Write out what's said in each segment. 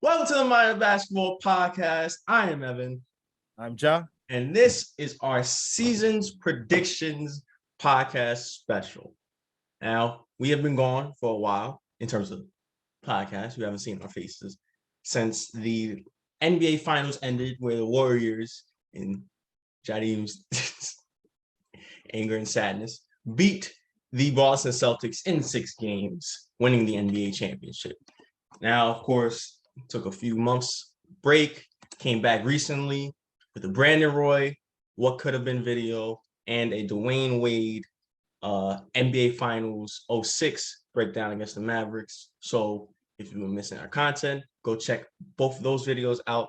Welcome to the Mind Basketball Podcast. I am Evan. I'm Ja. And this is our season's predictions podcast special. Now, we have been gone for a while in terms of podcasts. We haven't seen our faces since the NBA Finals ended, where the Warriors, in Jadim's anger and sadness, beat the Boston Celtics in 6 games, winning the NBA championship. Now, of course, took a few months break, came back recently with a Brandon Roy, what could have been video, and a Dwayne Wade NBA Finals 06 breakdown against the Mavericks. So if you were missing our content, go check both of those videos out.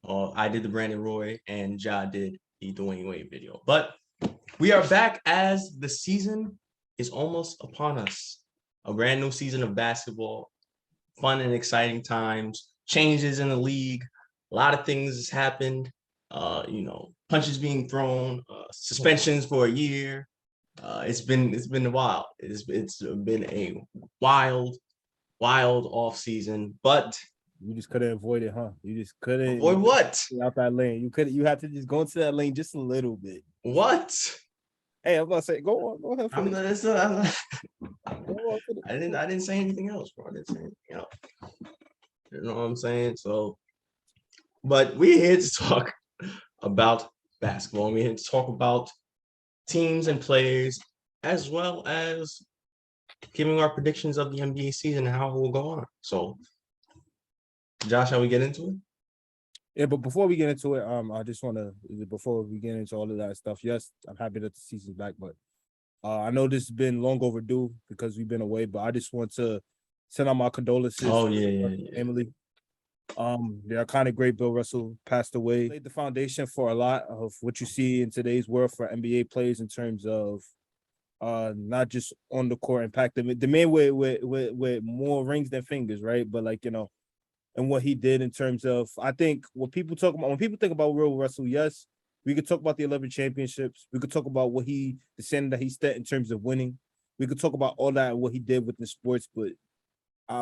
I did the Brandon Roy and Ja did the Dwayne Wade video. But we are back as the season is almost upon us. A brand new season of basketball, fun and exciting times, changes in the league. A lot of things has happened. Punches being thrown, suspensions for a year. It's been a while. It's been a wild off season, but you just couldn't avoid it, huh? You just couldn't avoid what? Out that lane. You had to just go into that lane just a little bit. What? Hey, I'm gonna say, go ahead. I didn't say anything else, bro. I didn't say anything else. You know what I'm saying? So, but we're here to talk about basketball. We're here to talk about teams and players, as well as giving our predictions of the NBA season and how it will go on. So, Josh, shall we get into it? Yeah, but before we get into it, I just want to, before we get into all of that stuff, yes, I'm happy that the season's back, but I know this has been long overdue because we've been away, but I just want to send out my condolences. Oh, yeah. Family. The iconic great Bill Russell passed away. Laid the foundation for a lot of what you see in today's world for NBA players in terms of not just on the court impact. The man with more rings than fingers, right? But and what he did in terms of, I think when people think about Bill Russell, yes, we could talk about the 11 championships. We could talk about the standard that he set in terms of winning. We could talk about all that and what he did within sports. But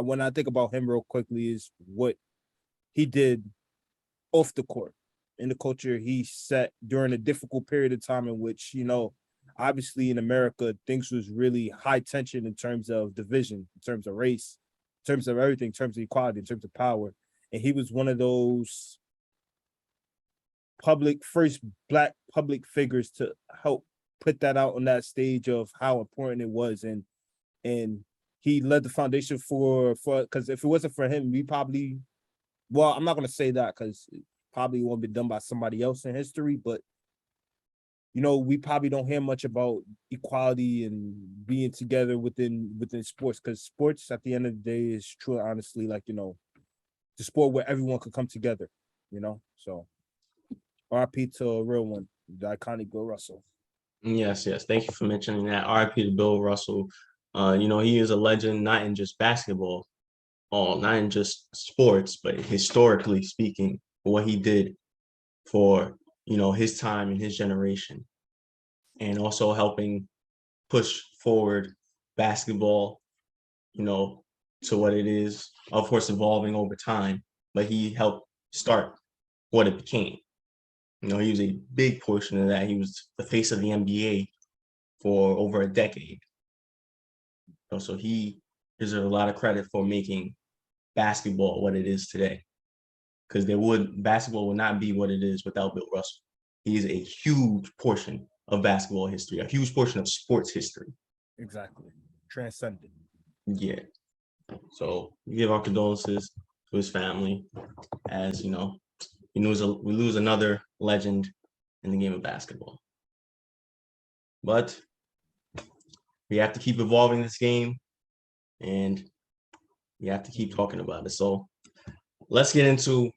when I think about him real quickly is what he did off the court in the culture he set during a difficult period of time in which, obviously in America, things was really high tension in terms of division, in terms of race, in terms of everything, in terms of equality, in terms of power. And he was one of those first Black public figures to help put that out on that stage of how important it was. And he led the foundation for because if it wasn't for him, we probably, well, I'm not going to say that because it probably won't be done by somebody else in history, but we probably don't hear much about equality and being together within sports, because sports at the end of the day is true, honestly, the sport where everyone could come together, so RIP to a real one, the iconic Bill Russell. Yes. Thank you for mentioning that. RIP to Bill Russell. He is a legend, not in just basketball, not in just sports, but historically speaking, what he did for, his time and his generation, and also helping push forward basketball, to what it is, of course, evolving over time, but he helped start what it became. He was a big portion of that. He was the face of the NBA for over a decade. So he deserves a lot of credit for making basketball what it is today, because basketball would not be what it is without Bill Russell. He is a huge portion of basketball history, a huge portion of sports history. Exactly. Transcendent. Yeah. So we give our condolences to his family, as we lose another legend in the game of basketball. But we have to keep evolving this game, and we have to keep talking about it. So let's get into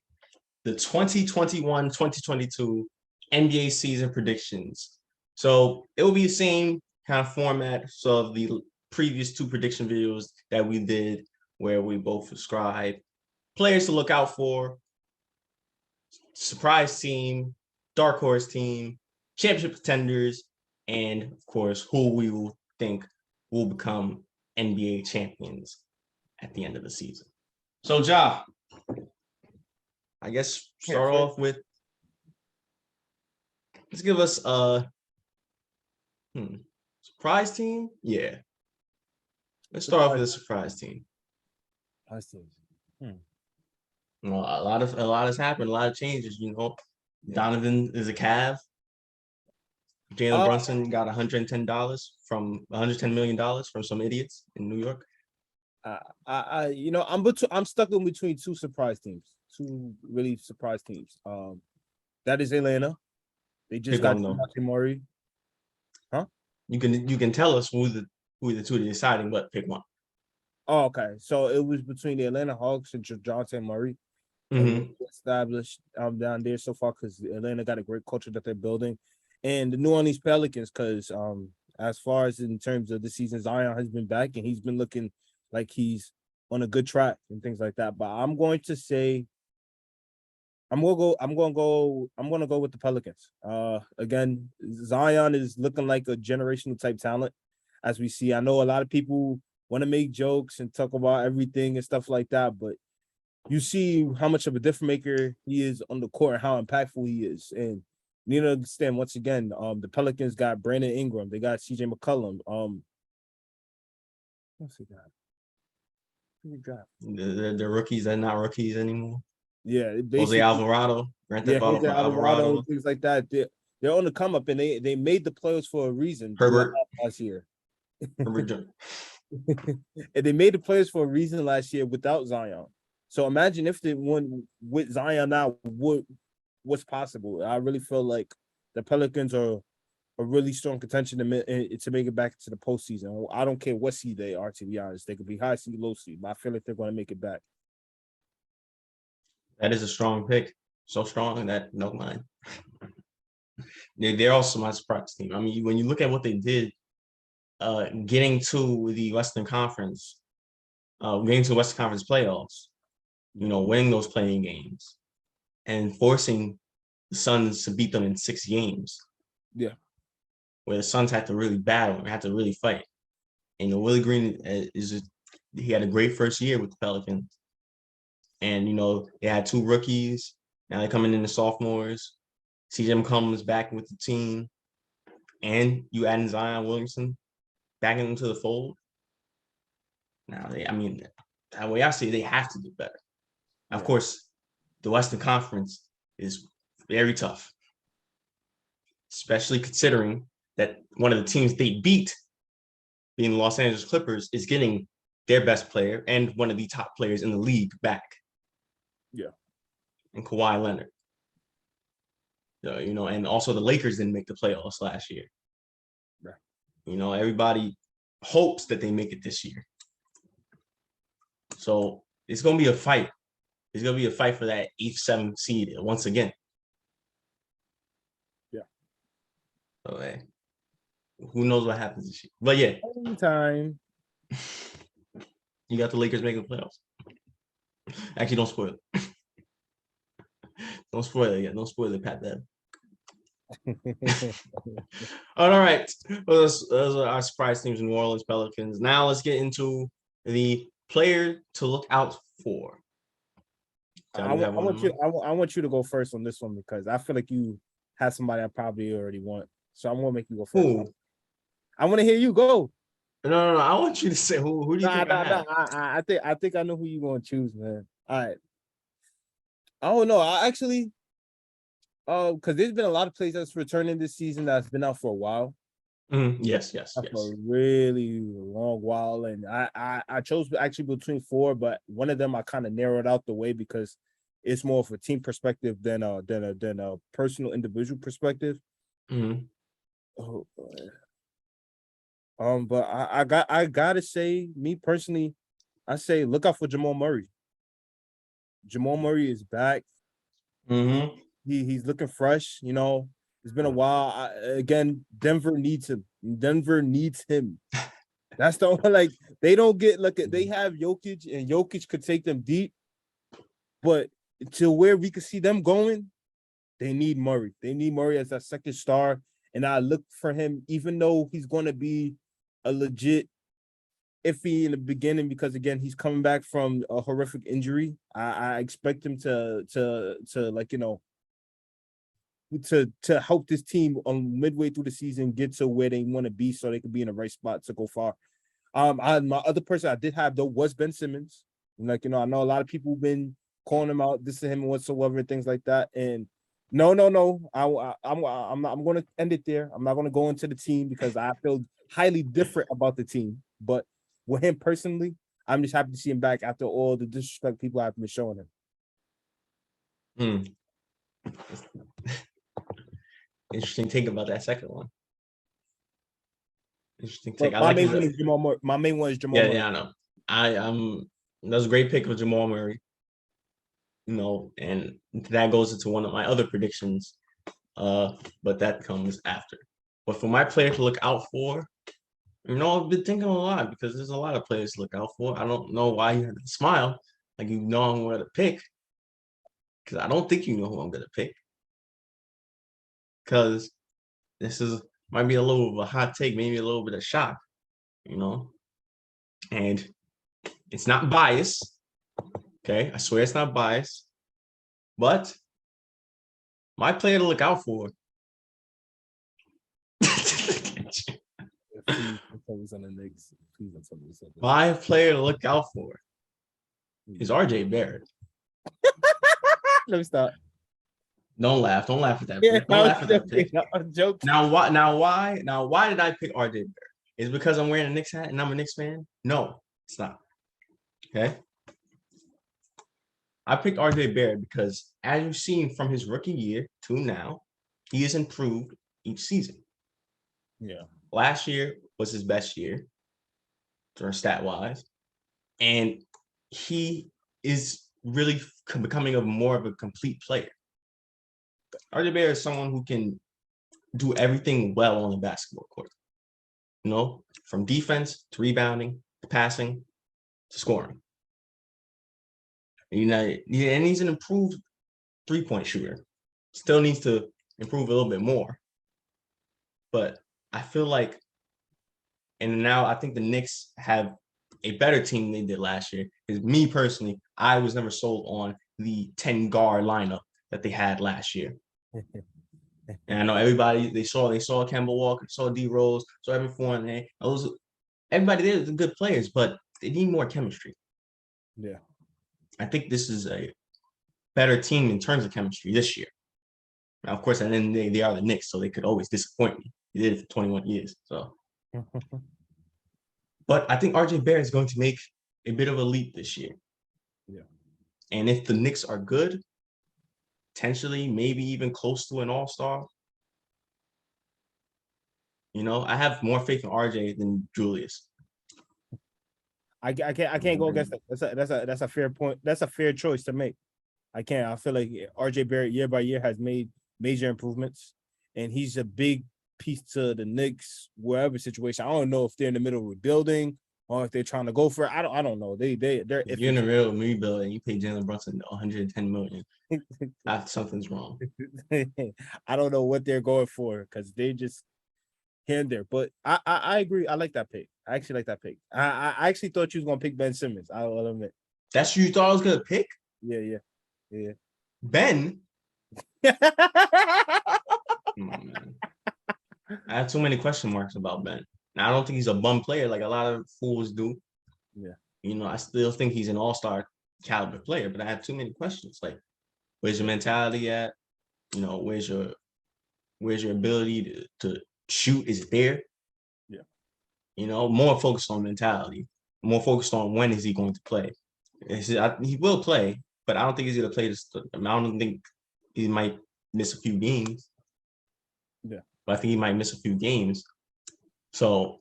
the 2021-2022 NBA season predictions. So it will be the same kind of format of the previous 2 prediction videos that we did, where we both described players to look out for, surprise team, dark horse team, championship contenders, and of course, who we will think will become NBA champions at the end of the season. So, Ja, I guess start off with, let's give us a surprise team. Yeah, let's start off with a surprise team. Well, a lot has happened, a lot of changes. Donovan is a Cav. Jalen Brunson got $110 million from some idiots in New York. I'm stuck in between two really surprise teams. That is Atlanta. They just got DeJounte Murray. Huh? You can tell us who the two are deciding, but pick one. Oh, okay. So it was between the Atlanta Hawks and DeJounte Murray. Established down there so far because Atlanta got a great culture that they're building, and the New Orleans Pelicans because as far as in terms of the season, Zion has been back and he's been looking like he's on a good track and things like that. But I'm going to go with the Pelicans. Again, Zion is looking like a generational type talent, as we see. I know a lot of people want to make jokes and talk about everything and stuff like that, but you see how much of a difference maker he is on the court and how impactful he is. And you need to understand, once again, the Pelicans got Brandon Ingram. They got CJ McCollum. What's he got? The rookies are not rookies anymore. Yeah. Jose Alvarado. Jose Alvarado, things like that. They're on the come up, and they made the playoffs for a reason. Herbert last year. Herbert. And they made the playoffs for a reason last year without Zion. So imagine if they won with Zion now, what's possible? I really feel like the Pelicans are a really strong contention to make it back to the postseason. I don't care what seed they are, to be honest. They could be high seed, low seed, but I feel like they're going to make it back. That is a strong pick. So strong that no mind. They're also my surprise team. I mean, when you look at what they did, getting to the Western Conference playoffs, winning those playing games and forcing the Suns to beat them in 6 games. Yeah. Where the Suns had to really battle and had to really fight. And Willie Green he had a great first year with the Pelicans. And, they had 2 rookies. Now they're coming in the sophomores. CJ McCollum is back with the team. And you add in Zion Williamson back into the fold. Now, that way I see they have to do better. Yeah. Of course, the Western Conference is very tough, especially considering that one of the teams they beat, being the Los Angeles Clippers, is getting their best player and one of the top players in the league back. Yeah. And Kawhi Leonard. So, and also the Lakers didn't make the playoffs last year. Right. Everybody hopes that they make it this year. So it's going to be a fight. It's going to be a fight for that 8th, 7th seed once again. Yeah. So, hey, who knows what happens this year? But yeah. Time. You got the Lakers making the playoffs. Actually, don't spoil it. Don't spoil it yet. Don't spoil it, Pat Bev. All right. Well, those are our surprise teams in New Orleans Pelicans. Now let's get into the player to look out for. I want you to go first on this one because I feel like you have somebody I probably already want. So I'm gonna make you go first. Who? I want to hear you go. No. I want you to say who do you think I have? I think I know who you're gonna choose, man. All right. I don't know. I actually, because there's been a lot of players that's returning this season that's been out for a while. Yes. For a really long while, and I chose actually between 4, but one of them I kind of narrowed out the way because it's more of a team perspective than a personal individual perspective. Oh boy. But I gotta say, me personally, I say look out for Jamal Murray. Jamal Murray is back. He's looking fresh. It's been a while. Again, Denver needs him. That's the only they don't get they have Jokic and Jokic could take them deep, but to where we could see them going, they need Murray. They need Murray as that second star, and I look for him, even though he's going to be a legit iffy in the beginning because again he's coming back from a horrific injury. I expect him to like to help this team on midway through the season get to where they want to be so they can be in the right spot to go far. My other person I did have though was Ben Simmons. Like I know a lot of people have been calling him out, this to him and whatsoever, and things like that. And no. I'm going to end it there. I'm not going to go into the team because I feel highly different about the team. But with him personally, I'm just happy to see him back after all the disrespect people have been showing him. Interesting take about that second one. Interesting take. My main one is Jamal Murray. My main one is Jamal Murray. Yeah, I know. That was a great pick of Jamal Murray. And that goes into one of my other predictions. But that comes after. But for my player to look out for, I've been thinking a lot because there's a lot of players to look out for. I don't know why you had to smile like you know I'm going to pick, because I don't think you know who I'm going to pick. Because this might be a little of a hot take, maybe a little bit of shock, and it's not biased. Okay, I swear it's not biased, but my player to look out for. My player to look out for is RJ Barrett. Let me stop. Don't laugh. Don't laugh at that. Don't laugh at that pick. I'm joking. Now why did I pick RJ Barrett? Is it because I'm wearing a Knicks hat and I'm a Knicks fan? No, it's not. Okay. I picked RJ Barrett because, as you've seen from his rookie year to now, he has improved each season. Yeah. Last year was his best year, stat-wise, and he is really becoming more of a complete player. RJ Barrett is someone who can do everything well on the basketball court. From defense to rebounding to passing to scoring. And he's an improved three-point shooter. Still needs to improve a little bit more. But I feel like, and now I think the Knicks have a better team than they did last year. Because me personally, I was never sold on the 10 guard lineup that they had last year. And I know everybody, they saw Kemba Walker, saw D Rose, saw Evan Fournier. Everybody there is good players, but they need more chemistry. Yeah. I think this is a better team in terms of chemistry this year. Now, of course, at the end of the day, they are the Knicks, so they could always disappoint me. They did it for 21 years. So, but I think RJ Barrett is going to make a bit of a leap this year. Yeah. And if the Knicks are good, potentially maybe even close to an all-star, I have more faith in RJ than Julius. I can't go against that. That's a fair point. That's a fair choice to make. I can't. I feel like RJ Barrett year by year has made major improvements, and he's a big piece to the Knicks wherever situation. I don't know if they're in the middle of rebuilding or if they're trying to go for it. I don't know. They're if you're in the middle of rebuilding, you pay Jalen Brunson $110 million. Something's wrong. I don't know what they're going for because they just here and there. But I agree. I like that pick. I actually like that pick. I actually thought you was gonna pick Ben Simmons. I'll admit. That's who you thought I was gonna pick? Yeah. Ben. Come on, man. I have too many question marks about Ben. Now, I don't think he's a bum player like a lot of fools do. Yeah. I still think he's an all-star caliber player, but I have too many questions. Like, where's your mentality at? Where's your ability to shoot? Is it there? Yeah. More focused on mentality, more focused on when is he going to play. He will play, but I don't think he's going to play this. I don't think he might miss a few games. Yeah. But I think he might miss a few games. So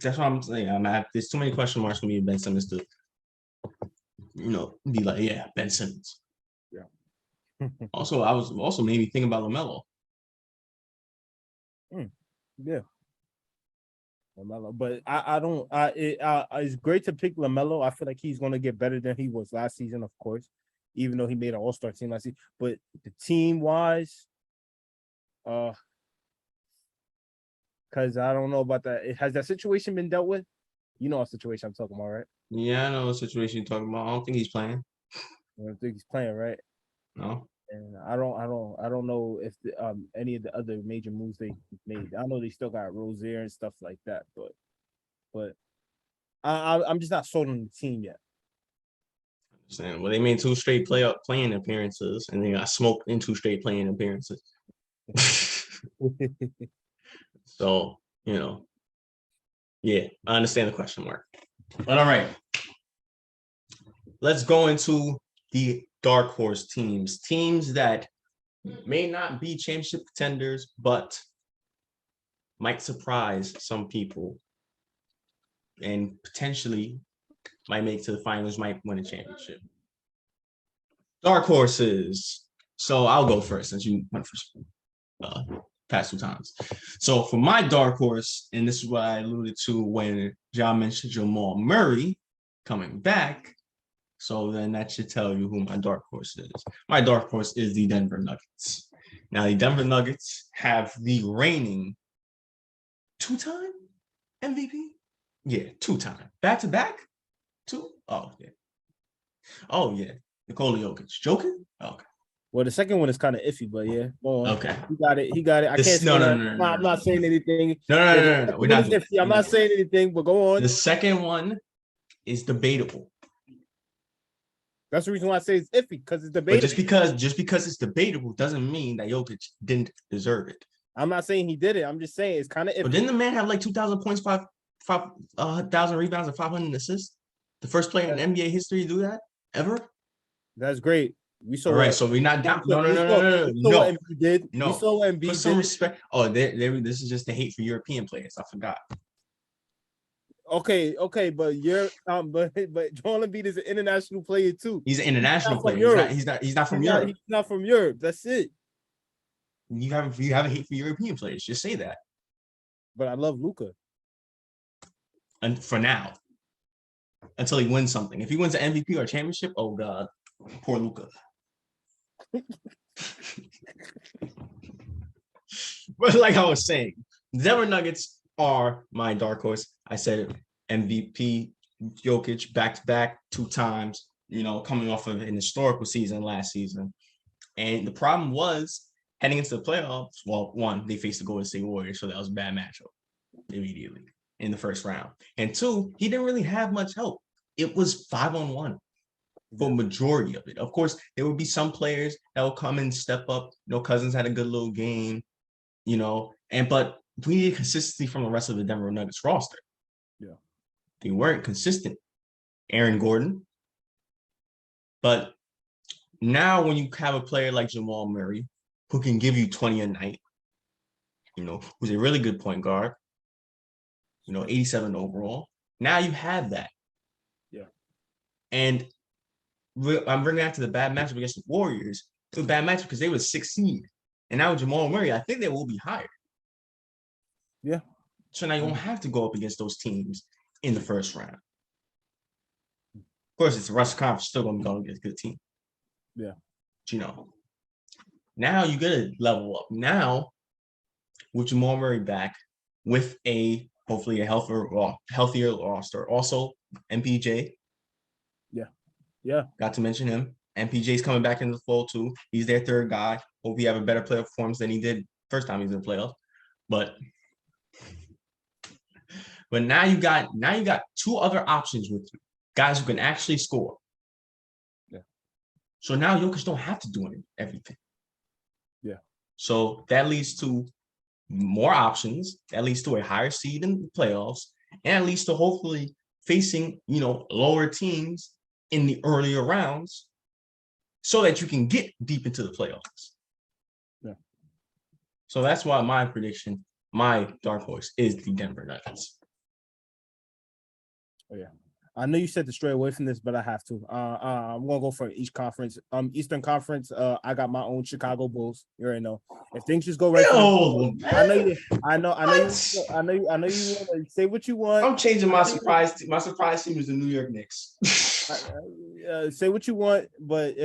that's what I'm saying. There's too many question marks for me and Ben Simmons to, be like, yeah, Ben Simmons. Yeah. Also, I was also maybe thinking about LaMelo. Yeah. LaMelo, but I don't. It's great to pick LaMelo. I feel like he's going to get better than he was last season, of course, even though he made an All-Star team last season. But the team wise, because I don't know about that. Has that situation been dealt with? You know what situation I'm talking about, right? Yeah, I know what situation you're talking about. I don't think he's playing. I don't think he's playing, right? No. And I don't know if any of the other major moves they made. I know they still got Rozier and stuff like that, but I'm just not sold on the team yet. Well, they made 2 straight playing appearances, and they got smoked in 2 straight playing appearances. So, yeah, I understand the question mark. But all right, let's go into the dark horse teams that may not be championship contenders, but might surprise some people and potentially might make it to the finals, might win a championship. Dark horses. So I'll go first since you went first past 2 times. So for my dark horse, and this is what I alluded to when John mentioned Jamal Murray coming back. So then that should tell you who my dark horse is. My dark horse is the Denver Nuggets. Now the Denver Nuggets have the reigning 2-time MVP. Yeah, 2-time. Back-to-back? 2? Oh, yeah. Oh, yeah. Nikola Jokic. Joking? Okay. Well, the second one is kind of iffy, but yeah. Okay. He got it. He got it. I can't say No, I'm not saying anything. No. We're not doing iffy. I'm not saying anything, but go on. The second one is debatable. That's the reason why I say it's iffy, because it's debatable. But just because it's debatable doesn't mean that Jokic didn't deserve it. I'm not saying he did it. I'm just saying it's kind of iffy. But didn't the man have like 2,000 points, 5,000 rebounds, and 500 assists? The first player in NBA history to do that ever? That's great. We saw. All right, so we're not down. No. We saw what Embiid did. No. We saw what Embiid did. Put some respect. Oh, this is just the hate for European players. I forgot. Okay, but but Joel Embiid is an international player too. He's an international player. He's not from Europe. He's not from Europe. That's it. You have a hate for European players. Just say that. But I love Luka. And for now, until he wins something. If he wins an MVP or a championship, oh God, poor Luka. But like I was saying, Denver Nuggets are my dark horse. I said MVP, Jokic, back-to-back 2 times, coming off of an historical season last season. And the problem was, heading into the playoffs, well, 1, they faced the Golden State Warriors, so that was a bad matchup immediately in the first round. And 2, he didn't really have much help. It was 5-on-1 for majority of it. Of course, there would be some players that will come and step up. Cousins had a good little game, but we needed consistency from the rest of the Denver Nuggets roster. Yeah. They weren't consistent. Aaron Gordon. But now when you have a player like Jamal Murray, who can give you 20 a night, who's a really good point guard, 87 overall. Now you have that. Yeah. And I'm bringing that to the bad matchup against the Warriors. It was a bad matchup because they were 6th seed. And now with Jamal Murray, I think they will be higher. Yeah. So now you won't have to go up against those teams in the first round. Of course, it's the rest of the conference still going to be going against a good team. Yeah. But, now you got to level up. Now, with Jamal Murray back, with hopefully a healthier roster. Also, MPJ. Yeah. Got to mention him. MPJ's coming back into the fold too. He's their 3rd guy. Hope he have a better playoff performance than he did first time he was in the playoffs. But now you got 2 other options with you. Guys who can actually score. Yeah. So now Jokic don't have to do everything. Yeah. So that leads to more options. That leads to a higher seed in the playoffs. And it leads to hopefully facing, lower teams in the earlier rounds so that you can get deep into the playoffs. Yeah. So that's why my prediction, my dark horse, is the Denver Nuggets. Oh, yeah. I know you said to stray away from this, but I have to. I'm gonna go for each conference. Eastern Conference. I got my own Chicago Bulls. You already know. If things just go right, I know you. I know you want to say what you want. I'm changing my surprise. My surprise team is the New York Knicks. Say what you want, but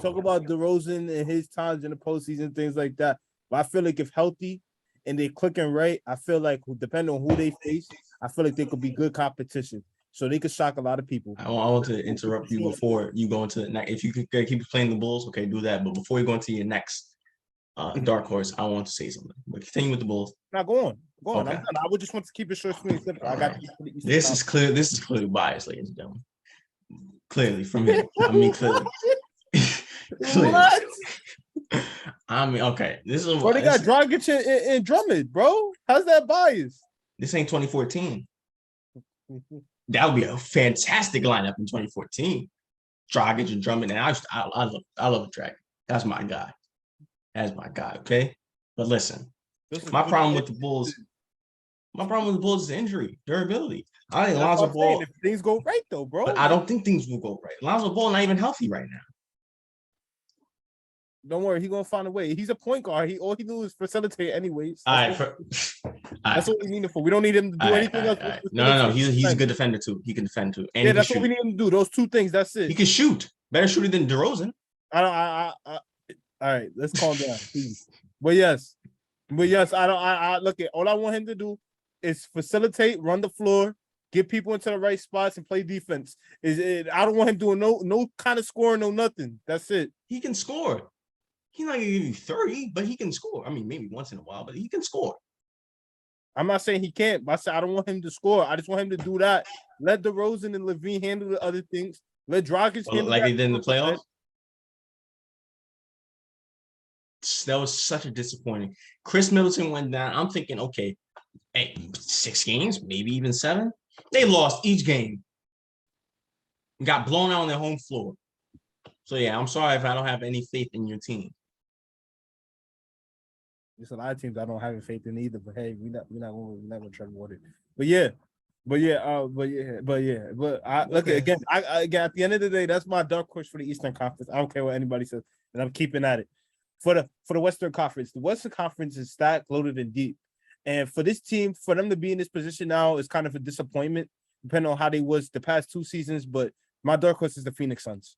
talk about DeRozan and his times in the postseason, things like that. But I feel like if healthy and they clicking right, I feel like depending on who they face, I feel like they could be good competition. So they could shock a lot of people. I want to interrupt you before you go into the next. If you could keep playing the Bulls, okay, do that. But before you go into your next dark horse, I want to say something. But continue with the Bulls. Not going. Okay. I'm done. I would just want to keep it short, sweet, and simple. I got this is clear. This is clearly biased, ladies and gentlemen. Clearly, for me. I mean, clearly. What? I mean, okay. This is Bro, they got Dragic and Drummond, bro. How's that bias? This ain't 2014. That would be a fantastic lineup in 2014. Dragic and Drummond, and I love Dragic. That's my guy. That's my guy. Okay, but listen, my problem with the Bulls is injury, durability. I think Lonzo Ball. If things go right though, bro. But I don't think things will go right. Lonzo Ball not even healthy right now. Don't worry, he's gonna find a way. He's a point guard. All he do is facilitate anyways. That's what we need him for. We don't need him to do anything else. No. He's a good defender too. He can defend too. And that's what we need him to do. Those two things. That's it. He can shoot. Better shooter than DeRozan. All right, let's calm down, please. But yes, I look at all I want him to do is facilitate, run the floor, get people into the right spots, and play defense. I don't want him doing no kind of scoring, no nothing. That's it. He can score. He's not gonna give you 30, but he can score. I mean, maybe once in a while, but he can score. I'm not saying he can't, but I said I don't want him to score. I just want him to do that. Let DeRozan and Levine handle the other things. Let Dragic handle like they did in the playoffs. That was such a disappointing. Chris Middleton went down. I'm thinking, okay, 6 games, maybe even 7. They lost each game. Got blown out on their home floor. So yeah, I'm sorry if I don't have any faith in your team. There's a lot of teams I don't have faith in either. But hey, we're not gonna try to win it. But I look again. Again, at the end of the day, that's my dark horse for the Eastern Conference. I don't care what anybody says, and I'm keeping at it. For the Western Conference, the Western Conference is stacked, loaded, and deep. And for this team, for them to be in this position now is kind of a disappointment, depending on how they was the past 2 seasons. But my dark horse is the Phoenix Suns.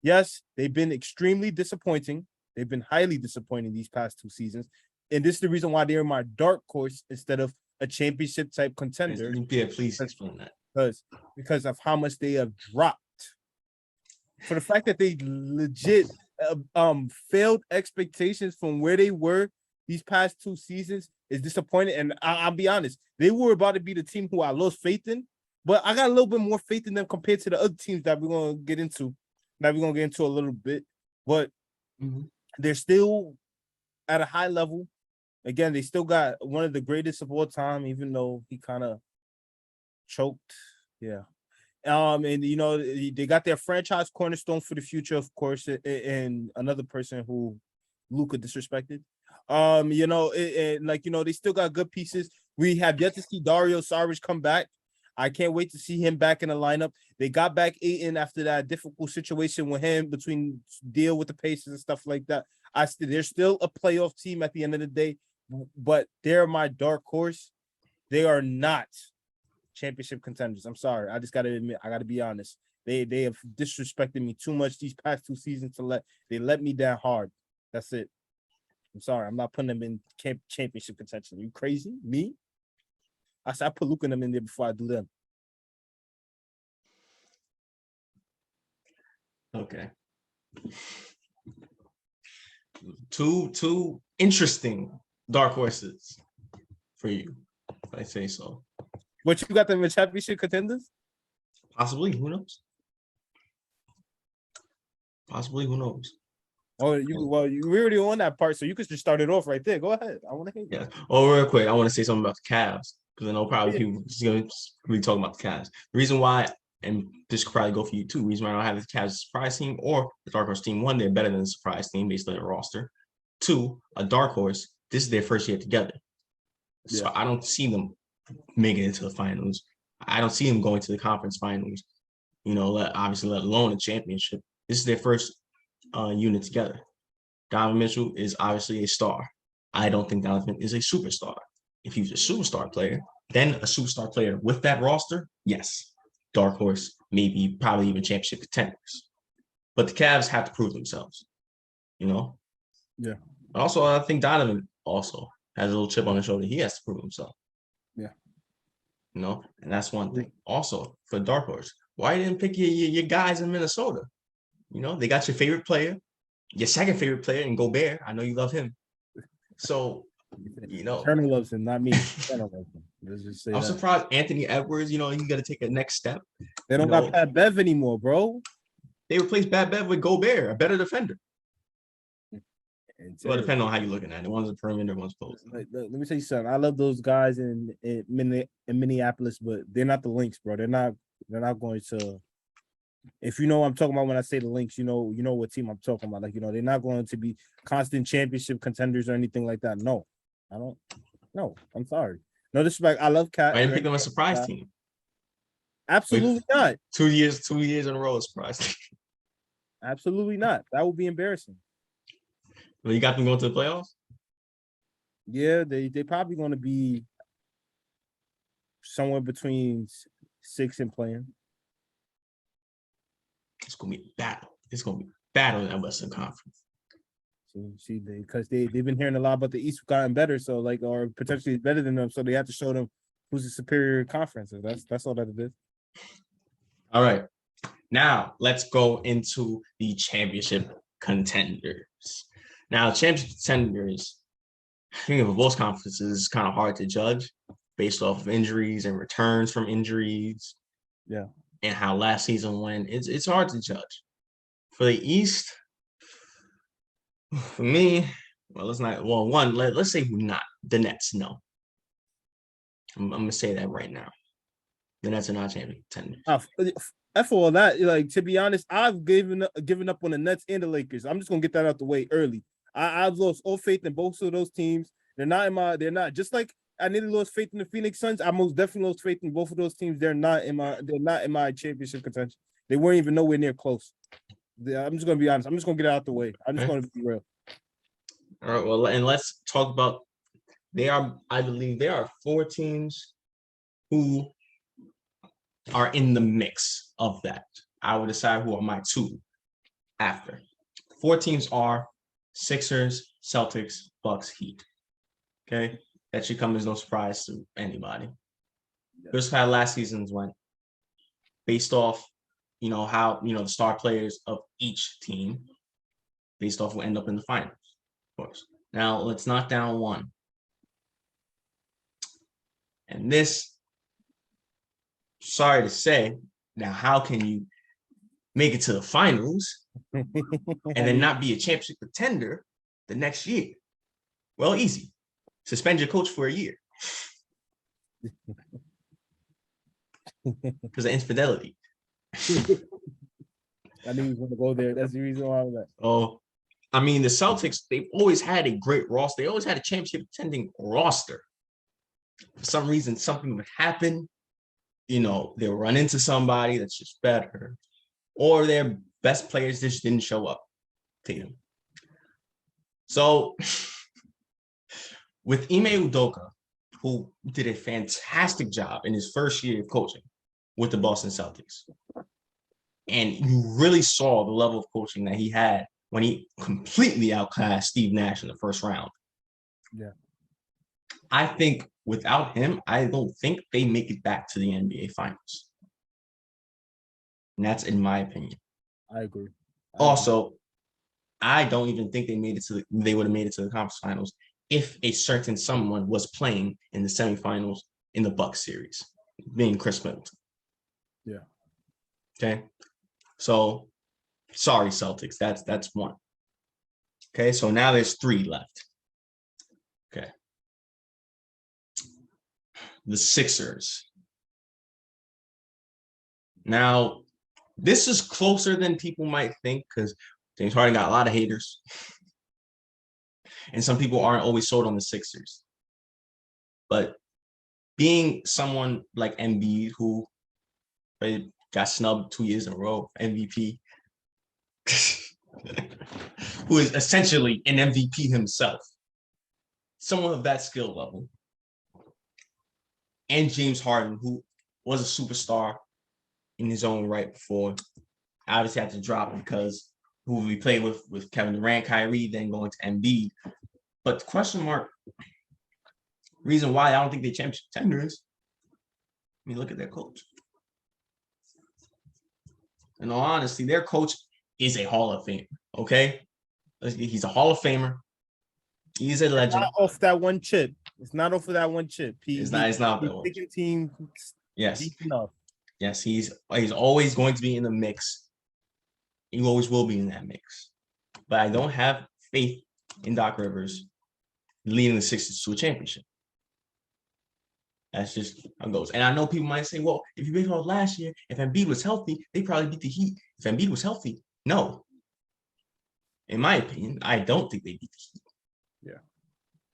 Yes, they've been extremely disappointing. They've been highly disappointing these past 2 seasons. And this is the reason why they're my dark horse instead of a championship type contender. Yeah, please explain that. Because of how much they have dropped. For the fact that they legit failed expectations from where they were these past 2 seasons is disappointing. And I'll be honest, they were about to be the team who I lost faith in, but I got a little bit more faith in them compared to the other teams that we're going to get into. That we're going to get into a little bit, but they're still at a high level. Again, they still got one of the greatest of all time, even though he kind of choked. Yeah. And you know, they got their franchise cornerstone for the future, of course, and another person who Luka disrespected. You know, they still got good pieces. We have yet to see Dario Saric come back. I can't wait to see him back in the lineup. They got back Ayton after that difficult situation with him between deal with the Pacers and stuff like that. They're still a playoff team at the end of the day, but they're my dark horse. They are not championship contenders. I'm sorry. I just got to admit, I got to be honest. They have disrespected me too much these past 2 seasons they let me down hard. That's it. I'm sorry. I'm not putting them in championship contention. Are you crazy? Me? I said I put Luka in them in there before I do them. Okay. Two interesting dark horses for you, if I say so. But you got them in championship contenders? Possibly. Who knows? Possibly. Who knows? Oh, you already on that part, so you could just start it off right there. Go ahead. I want to hear. Yeah. Oh, real quick, I want to say something about the Cavs because I know probably people just going to really talk about the Cavs. The reason why, and this could probably go for you too. The reason why I don't have the Cavs surprise team or the dark horse team. 1, they're better than the surprise team based on their roster. 2, a dark horse. This is their first year together, so I don't see them making it to the finals. I don't see them going to the conference finals. You know, let alone a championship. This is their first unit together. Donovan Mitchell is obviously a star. I don't think Donovan is a superstar. If he's a superstar player, then a superstar player with that roster, yes, dark horse, maybe probably even championship contenders. But the Cavs have to prove themselves, you know? Yeah. Also, I think Donovan also has a little chip on his shoulder. He has to prove himself. Yeah. and that's one thing. Also, for Dark Horse, why you didn't pick your guys in Minnesota? They got your favorite player, your second favorite player in Gobert. I know you love him. So, Turner loves him, not me. Turner loves him. Let's just say I'm that. surprised Anthony Edwards, he's got to take a next step. They don't got Pat Bev anymore, bro. They replaced Pat Bev with Gobert, a better defender. Well, depending on how you're looking at it. One's a perimeter, one's post. Let me tell you something. I love those guys in Minneapolis, but they're not the Lynx, bro. They're not going to. If you know what I'm talking about when I say the Lynx, you know what team I'm talking about. Like, they're not going to be constant championship contenders or anything like that. No, I don't. No, I'm sorry. No disrespect. I love Cat. I didn't pick them a surprise team. Absolutely not. 2 years in a row of surprise. Absolutely not. That would be embarrassing. Well, you got them going to the playoffs? Yeah, they probably going to be somewhere between 6 and playing. It's going to be a battle. It's going to be a battle in that Western Conference. See, because they've been hearing a lot about the East gotten better, so or potentially better than them, so they have to show them who's the superior conference. That's all that it is. All right. Now let's go into the championship contenders. Now, championship contenders, I think of both conferences, is kind of hard to judge based off of injuries and returns from injuries. Yeah. And how last season went. It's hard to judge. For the East, for me, let's say who not. The Nets, no. I'm gonna say that right now. The Nets are not champion contenders. F all that, to be honest, I've given up on the Nets and the Lakers. I'm just gonna get that out the way early. I've lost all faith in both of those teams. They're not just like I nearly lost faith in the Phoenix Suns. I most definitely lost faith in both of those teams. They're not in my championship contention. They weren't even nowhere near close. I'm just gonna be honest. I'm just gonna get it out the way. I'm just gonna be real. All right. Well, and let's talk about. I believe there are 4 teams who are in the mix of that. I will decide who are my 2 after. 4 teams are Sixers, Celtics, Bucks, Heat. Okay, that should come as no surprise to anybody. Yeah. Here's how last season's went, based off, how the star players of each team, based off who end up in the finals, of course. Now let's knock down one, and this. Sorry to say, now how can you make it to the finals and then not be a championship contender the next year? Well, easy. Suspend your coach for a year because of infidelity. I knew he was going to go there. That's the reason why I was like. Oh, I mean, the Celtics, they've always had a great roster. They always had a championship contending roster. For some reason, something would happen. They'll run into somebody that's just better, or their best players just didn't show up to them. So with Ime Udoka, who did a fantastic job in his first year of coaching with the Boston Celtics, and you really saw the level of coaching that he had when he completely outclassed Steve Nash in the first round. Yeah. I think without him, I don't think they make it back to the NBA Finals. And that's in my opinion. I agree. Also, I don't even think they would have made it to the conference finals if a certain someone was playing in the semifinals in the Bucks series, being Chris Middleton. Yeah. Okay. So, sorry, Celtics. That's one. Okay. So now there's 3 left. Okay. The Sixers. Now, this is closer than people might think because James Harden got a lot of haters. And some people aren't always sold on the Sixers. But being someone like M.B, who got snubbed 2 years in a row, MVP, who is essentially an MVP himself, someone of that skill level, and James Harden, who was a superstar in his own right before, obviously had to drop because who we played with Kevin Durant, Kyrie, then going to Embiid. But the question mark, reason why I don't think they championship contenders mean, look at their coach. In all honesty, their coach is a Hall of Famer. Okay, he's a Hall of Famer. He's a legend. Not off that one chip. It's not off of that one chip. It's not that he's one. taking team. Yes. Deep enough. Yes, he's always going to be in the mix. He always will be in that mix. But I don't have faith in Doc Rivers leading the Sixers to a championship. That's just how it goes. And I know people might say, well, if you based off last year, if Embiid was healthy, they probably beat the Heat. If Embiid was healthy, no. In my opinion, I don't think they beat the Heat. Yeah.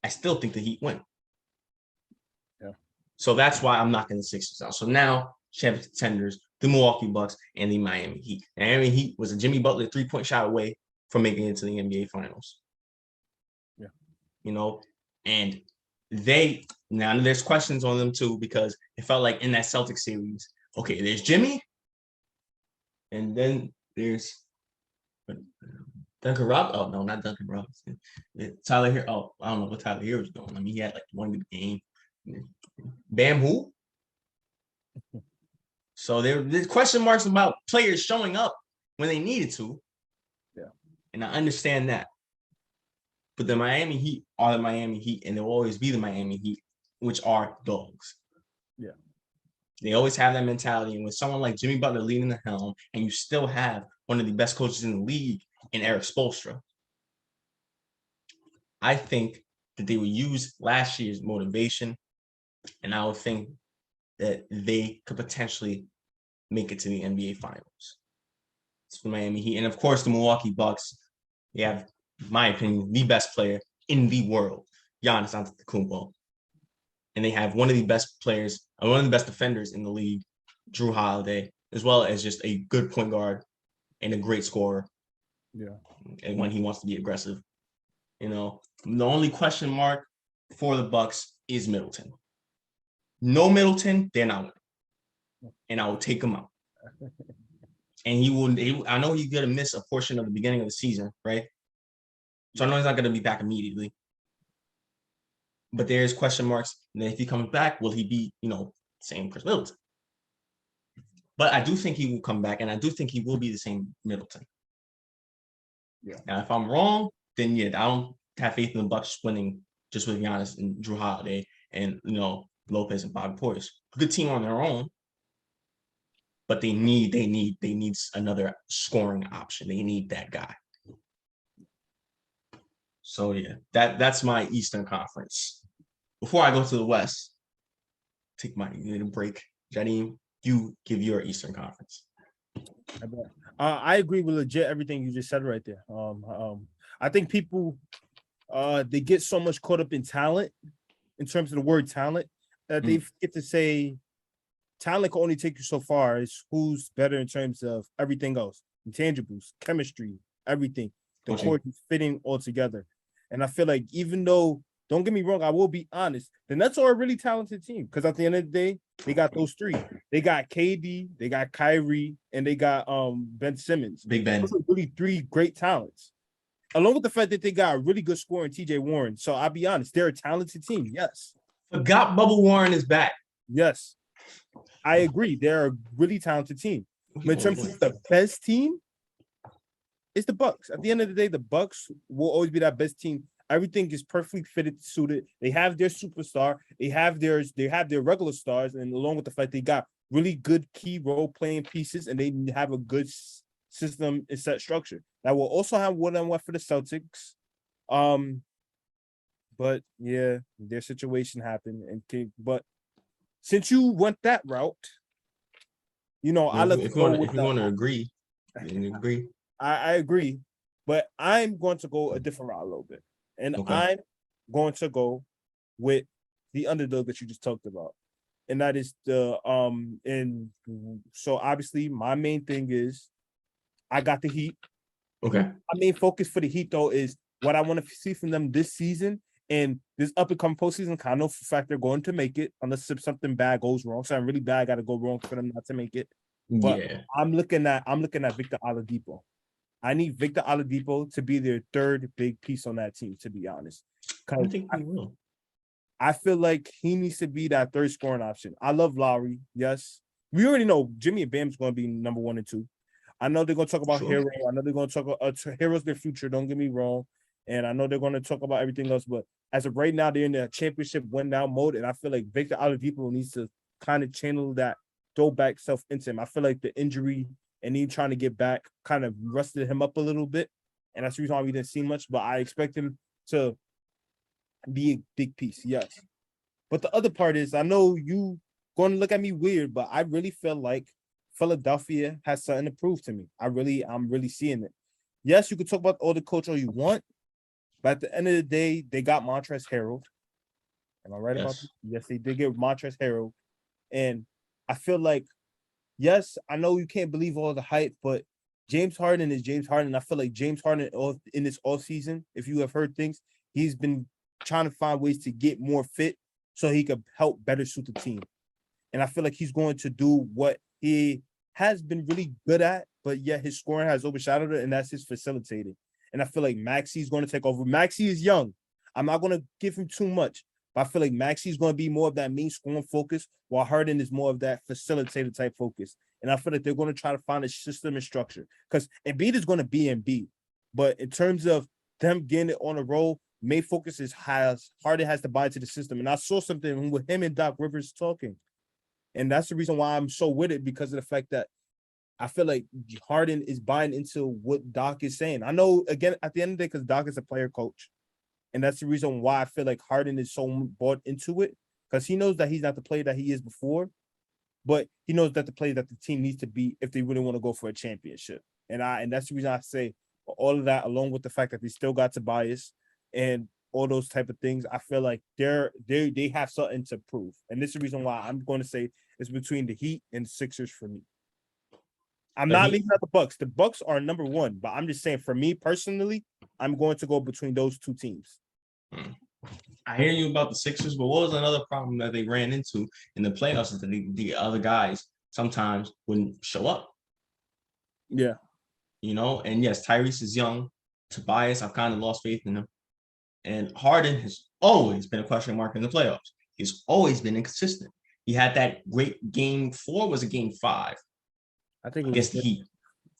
I still think the Heat win. Yeah. So that's why I'm knocking the Sixers out. So now, championship contenders, the Milwaukee Bucks and the Miami Heat. And Miami Heat was a Jimmy Butler 3-point shot away from making it to the NBA Finals. Yeah. You know, and now there's questions on them too, because it felt like in that Celtics series, okay, there's Jimmy, and then there's Duncan Robinson. Oh, no, not Duncan Robinson. Tyler here. Oh, I don't know what Tyler here was doing. I mean, he had like one good game. Bam who? So there's question marks about players showing up when they needed to. Yeah. And I understand that. But the Miami Heat are the Miami Heat, and they'll always be the Miami Heat, which are dogs. Yeah. They always have that mentality. And with someone like Jimmy Butler leading the helm, and you still have one of the best coaches in the league in Eric Spoelstra, I think that they will use last year's motivation, and I would think that they could potentially make it to the NBA Finals. It's the Miami Heat. And, of course, the Milwaukee Bucks, they have, in my opinion, the best player in the world, Giannis Antetokounmpo. And they have one of the best players, one of the best defenders in the league, Drew Holiday, as well as just a good point guard and a great scorer. Yeah. And when he wants to be aggressive. You know, the only question mark for the Bucks is Middleton. No Middleton, they're not winning. And I will take him out. And I know he's going to miss a portion of the beginning of the season, right? So I know he's not going to be back immediately. But there's question marks. And if he comes back, will he be, same Chris Middleton? But I do think he will come back, and I do think he will be the same Middleton. Yeah. Now, if I'm wrong, then yeah, I don't have faith in the Bucks winning just with Giannis and Drew Holiday and Lopez and Bobby Portis. Good team on their own, but they need another scoring option. They need that guy. So yeah, that's my Eastern Conference. Before I go to the West, take my break. Jadim, you give your Eastern Conference. I agree with legit everything you just said right there. I think people they get so much caught up in talent, in terms of the word talent, that they get to say talent can only take you so far. It's who's better in terms of everything else, intangibles, chemistry, everything. The court is fitting all together. And I feel like even though, don't get me wrong, I will be honest, the Nets are a really talented team, because at the end of the day, they got those three. They got KD, they got Kyrie, and they got Ben Simmons. Big Ben. Those are really three great talents. Along with the fact that they got a really good scorer in TJ Warren. So I'll be honest, they're a talented team. Yes. Forgot Bubble Warren is back. Yes. I agree. They're a really talented team. But in terms of the best team, it's the Bucks. At the end of the day, the Bucks will always be that best team. Everything is perfectly fitted, suited. They have their superstar. They have their regular stars, and along with the fact they got really good key role playing pieces, and they have a good system and set structure. That will also have one-on-one for the Celtics. But yeah, their situation happened, but since you went that route, I love if you want to agree, you agree. I agree, but I'm going to go a different route a little bit. And I'm going to go with the underdog that you just talked about. And that is and so obviously my main thing is I got the Heat. Okay. My main focus for the Heat, though, is what I want to see from them this season and this up and coming postseason. I know for a fact they're going to make it unless something bad goes wrong. Something really bad got to go wrong for them not to make it. But yeah. I'm looking at Victor Oladipo. I need Victor Oladipo to be their third big piece on that team, to be honest. I think he will. I feel like he needs to be that third scoring option. I love Lowry. Yes. We already know Jimmy and Bam's going to be number 1 and 2. I know they're going to talk about Hero. I know they're going to talk about Hero's their future. Don't get me wrong. And I know they're going to talk about everything else. But as of right now, they're in the championship win-now mode. And I feel like Victor Oladipo needs to kind of channel that throwback self into him. I feel like the injury and he trying to get back kind of rusted him up a little bit. And that's the reason why we didn't see much. But I expect him to be a big piece, yes. But the other part is, I know you going to look at me weird, but I really feel like Philadelphia has something to prove to me. I'm really seeing it. Yes, you can talk about all the coach all you want, but at the end of the day, they got Montrezl Harrell. Am I right about this? Yes, they did get Montrezl Harrell. And I feel like, yes, I know you can't believe all the hype, but James Harden is James Harden. I feel like James Harden in this all season, if you have heard things, he's been trying to find ways to get more fit so he could help better suit the team. And I feel like he's going to do what he has been really good at, but yet his scoring has overshadowed it, and that's his facilitating. And I feel like Maxi's going to take over. Maxi is young. I'm not going to give him too much, but I feel like Maxi's going to be more of that main scoring focus, while Harden is more of that facilitator type focus. And I feel like they're going to try to find a system and structure, because Embiid is going to be Embiid. But in terms of them getting it on a roll, main focus is Harden has to buy into the system. And I saw something with him and Doc Rivers talking. And that's the reason why I'm so with it, because of the fact that I feel like Harden is buying into what Doc is saying. I know, again, at the end of the day, because Doc is a player coach. And that's the reason why I feel like Harden is so bought into it, because he knows that he's not the player that he is before, but he knows that the player that the team needs to be if they really want to go for a championship. And that's the reason I say all of that, along with the fact that they still got Tobias and all those type of things, I feel like they have something to prove. And this is the reason why I'm going to say it's between the Heat and the Sixers for me. I'm not leaving out the Bucks. The Bucks are number 1, but I'm just saying, for me personally, I'm going to go between those two teams. I hear you about the Sixers, but what was another problem that they ran into in the playoffs is that the other guys sometimes wouldn't show up. Yeah. And yes, Tyrese is young. Tobias, I've kind of lost faith in him. And Harden has always been a question mark in the playoffs. He's always been inconsistent. He had that great game 4, was it game 5? I think against the Heat.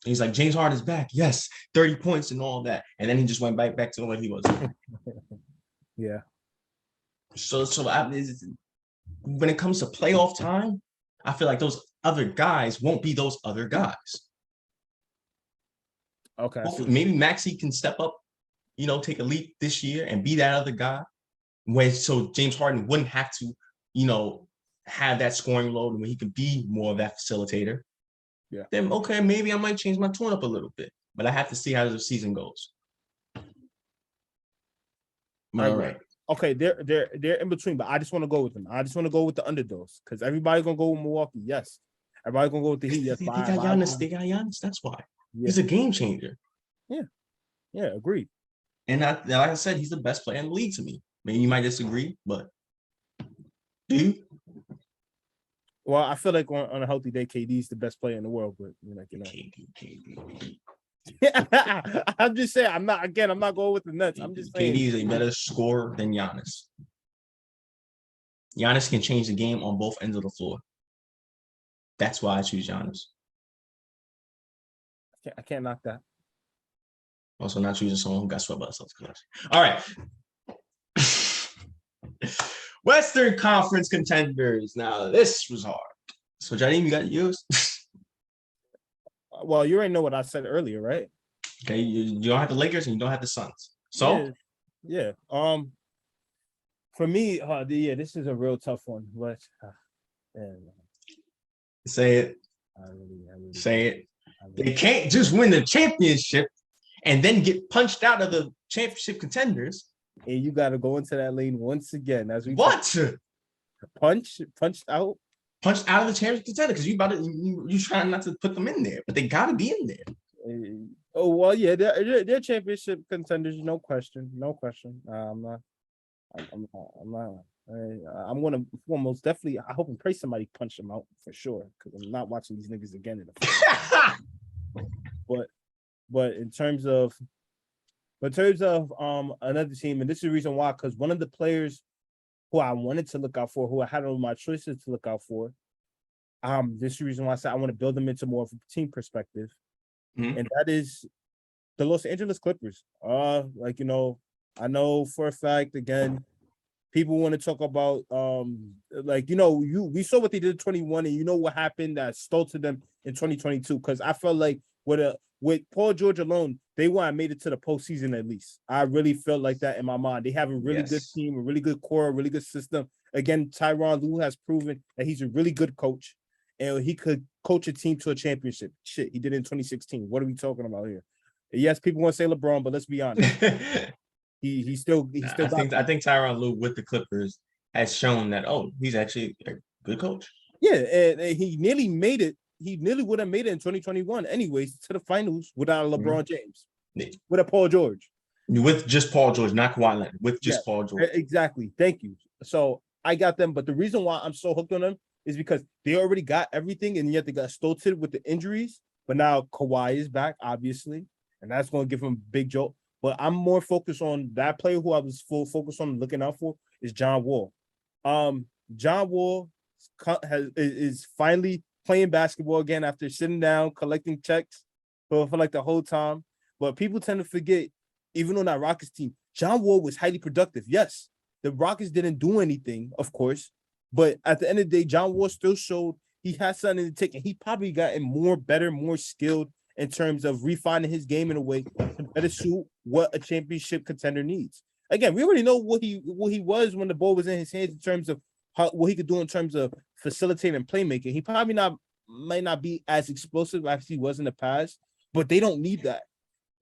He's like, James Harden's back. Yes, 30 points and all that. And then he just went back to what he was. Yeah. So when it comes to playoff time, I feel like those other guys won't be those other guys. Okay. Maybe Maxey can step up, take a leap this year and be that other guy. So James Harden wouldn't have to, have that scoring load, when he could be more of that facilitator. Yeah. Then okay, maybe I might change my tune up a little bit, but I have to see how the season goes. All right. Okay, they're in between, but I just want to go with them. I just want to go with the underdogs, because everybody's gonna go with Milwaukee. Yes, everybody's gonna go with the Heat. Yes, they got Giannis. They got Giannis. That's why. Yeah. He's a game changer. Yeah, agreed. And like I said, he's the best player in the league to me. Maybe you might disagree, but do you? Well, I feel like on a healthy day, KD's the best player in the world, but KD. I'm just saying, I'm not going with the Nets. I'm just saying KD is a better scorer than Giannis. Giannis can change the game on both ends of the floor. That's why I choose Giannis. I can't knock that. Also, not choosing someone who got swept by the Celtics. All right. Western Conference contenders. Now, this was hard. So, Jadim, you got yours? Well, you already know what I said earlier, right? Okay, you don't have the Lakers and you don't have the Suns. So? Yeah. For me, this is a real tough one. But say it. Say it. They can't just win the championship and then get punched out of the championship contenders. And you got to go into that lane once again. As we punched out of the championship contender, because you trying not to put them in there, but they got to be in there. Oh well, yeah, they're championship contenders, no question. I'm gonna most definitely. I hope and pray somebody punch them out for sure, because I'm not watching these niggas again in the but in terms of another team, and this is the reason why, because one of the players who I wanted to look out for, who I had on my choices to look out for. This is the reason why I said I want to build them into more of a team perspective. Mhm. And that is the Los Angeles Clippers. Like, I know for a fact, again, people want to talk about we saw what they did in 21, and you know what happened that stole to them in 2022. Because I felt like with Paul George alone, they would have made it to the postseason at least. I really felt like that in my mind. They have a really good Yes. team, a really good core, a really good system. Again, Tyronn Lue has proven that he's a really good coach, and he could coach a team to a championship. Shit, he did it in 2016. What are we talking about here? Yes, people want to say LeBron, but let's be honest. He still I think Tyronn Lue with the Clippers has shown that he's actually a good coach. Yeah, and he nearly made it. He nearly would have made it in 2021, anyways, to the finals without LeBron James, with a Paul George, with just Paul George, not Kawhi Leonard, with just Paul George. Exactly. Thank you. So I got them, but the reason why I'm so hooked on them is because they already got everything, and yet they got stolted with the injuries. But now Kawhi is back, obviously, and that's going to give him a big jolt. But I'm more focused on that player who I was full focused on looking out for is John Wall. John Wall is finally playing basketball again after sitting down, collecting checks for like the whole time. But people tend to forget, even on that Rockets team, John Wall was highly productive. Yes, the Rockets didn't do anything, of course, but at the end of the day, John Wall still showed he had something to take, and he probably gotten better, more skilled in terms of refining his game in a way to better suit what a championship contender needs. Again, we already know what he was when the ball was in his hands in terms of what he could do in terms of facilitating and playmaking. He probably might not be as explosive as he was in the past, but they don't need that.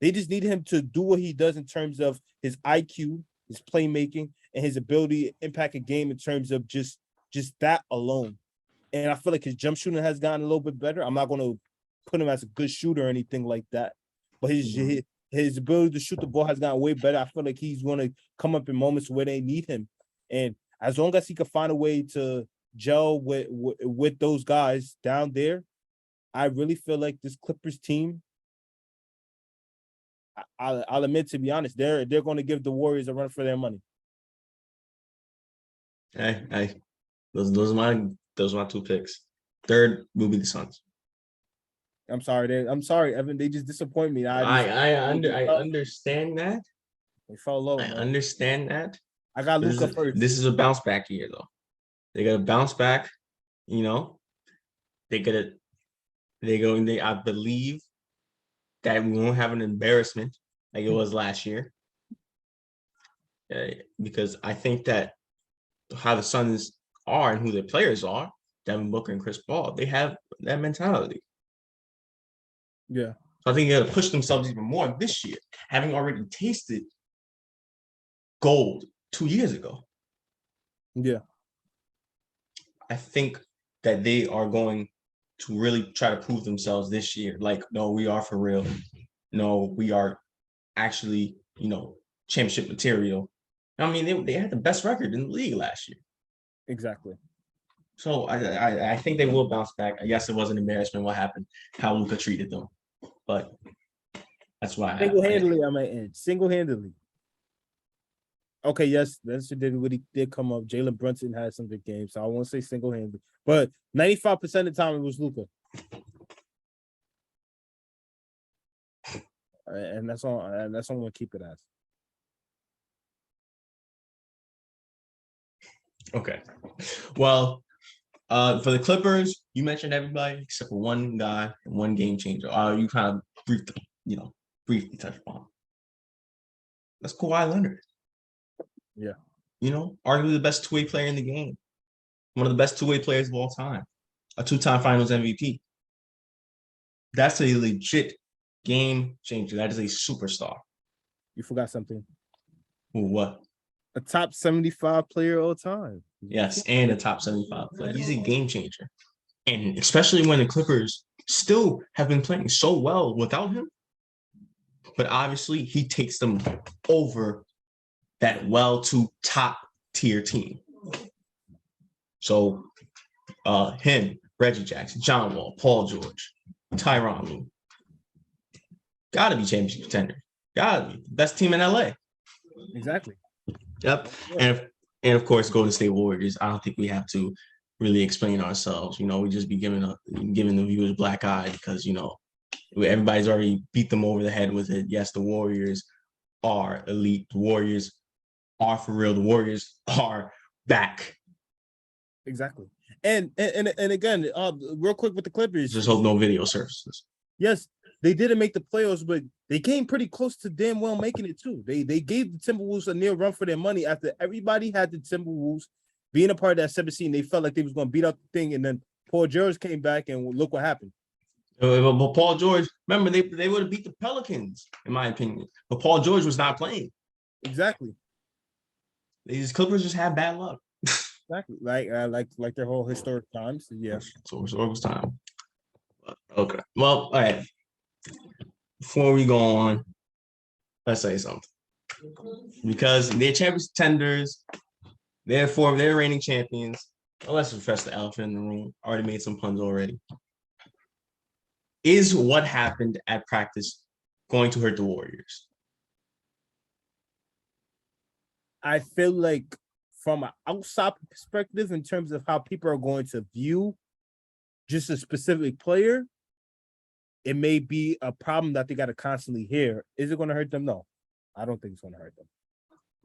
They just need him to do what he does in terms of his IQ, his playmaking, and his ability to impact a game in terms of just that alone. And I feel like his jump shooting has gotten a little bit better. I'm not going to put him as a good shooter or anything like that, but his ability to shoot the ball has gotten way better. I feel like he's going to come up in moments where they need him, and as long as he can find a way to gel with those guys down there, I really feel like this Clippers team, I'll admit, to be honest, they're going to give the Warriors a run for their money. Hey, those are my two picks. Third will be the Suns. I'm sorry, Evan. They just disappoint me. I understand that. They fell low. I understand that. I got Luka first. This is a bounce back year, though. They got to bounce back. I believe that we won't have an embarrassment like it was last year. Because I think that how the Suns are and who their players are, Devin Booker and Chris Paul, they have that mentality. Yeah. So I think they got to push themselves even more this year, having already tasted gold 2 years ago. Yeah. I think that they are going to really try to prove themselves this year. Like, no, we are for real. No, we are actually, championship material. I mean, they had the best record in the league last year. Exactly. So I think they will bounce back. I guess it was an embarrassment what happened, how Luka treated them. But that's why single-handedly, I might end. Single-handedly. Okay, yes, that's what he did come up. Jalen Brunson had some big games, so I won't say single-handedly. But 95% of the time it was Luka. And that's all. And that's all I'm gonna keep it as. Okay. Well, for the Clippers, you mentioned everybody except for one guy and one game changer. You kind of briefly touched upon. That's Kawhi Leonard. Yeah. Arguably the best two-way player in the game. One of the best two-way players of all time. A two-time Finals MVP. That's a legit game changer. That is a superstar. You forgot something. What? A top 75 player all time. Yes, and a top 75 player. He's a game changer. And especially when the Clippers still have been playing so well without him. But obviously, he takes them over that to top tier team. So him, Reggie Jackson, John Wall, Paul George, Tyronn Lue. Gotta be championship contender. Gotta be. Best team in LA. Exactly. Yep. And of course, Golden State Warriors. I don't think we have to really explain ourselves. We just be giving the viewers black eye because everybody's already beat them over the head with it. Yes, the Warriors are elite. The Warriors are for real. The Warriors are back. Exactly. And again, real quick with the Clippers. Just hope no video surfaces. Yes, they didn't make the playoffs, but they came pretty close to damn well making it too. They gave the Timberwolves a near run for their money after everybody had the Timberwolves being a part of that 17. They felt like they was going to beat up the thing, and then Paul George came back, and look what happened. But Paul George, remember, they would have beat the Pelicans, in my opinion. But Paul George was not playing. Exactly. These Clippers just had bad luck. Exactly. Like their whole historic times. Yeah. So historical time. Okay. Well, all right. Before we go on, let's say something. Because they're champions tenders, therefore they're reigning champions. Well, let's address the elephant in the room. I already made some puns already. Is what happened at practice going to hurt the Warriors? I feel like from an outside perspective, in terms of how people are going to view just a specific player, it may be a problem that they got to constantly hear. Is it going to hurt them? No, I don't think it's going to hurt them.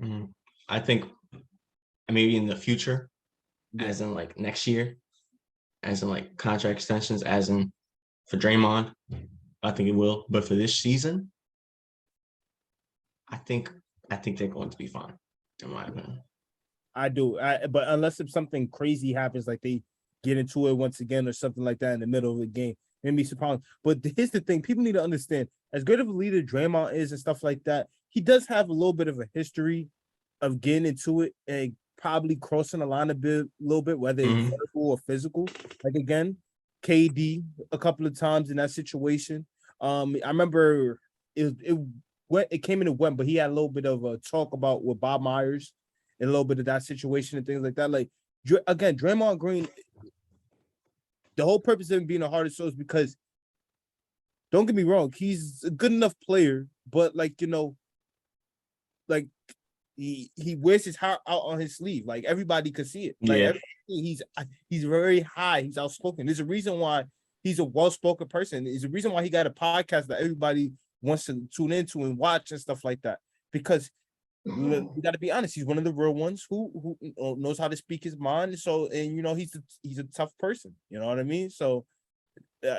Mm-hmm. I think maybe in the future, as in like next year, as in like contract extensions, as in for Draymond, I think it will. But for this season, I think they're going to be fine, in my opinion. I do, but unless if something crazy happens, like they get into it once again or something like that in the middle of the game, maybe some problems. But here's the thing: people need to understand, as good of a leader Draymond is and stuff like that, he does have a little bit of a history of getting into it and probably crossing the line a little bit, whether it's verbal or physical. Like again, KD a couple of times in that situation. I remember it came and it went, but he had a little bit of a talk about with Bob Myers and a little bit of that situation and things like that. Like again, Draymond Green, the whole purpose of him being a hardest soul is because, don't get me wrong, he's a good enough player, but like he wears his heart out on his sleeve. Like everybody could see it. Like he's very high. He's outspoken. There's a reason why he's a well-spoken person. There's a reason why he got a podcast that everybody wants to tune into and watch and stuff like that. Because we got to be honest, he's one of the real ones who knows how to speak his mind. So, and he's a tough person. You know what I mean? So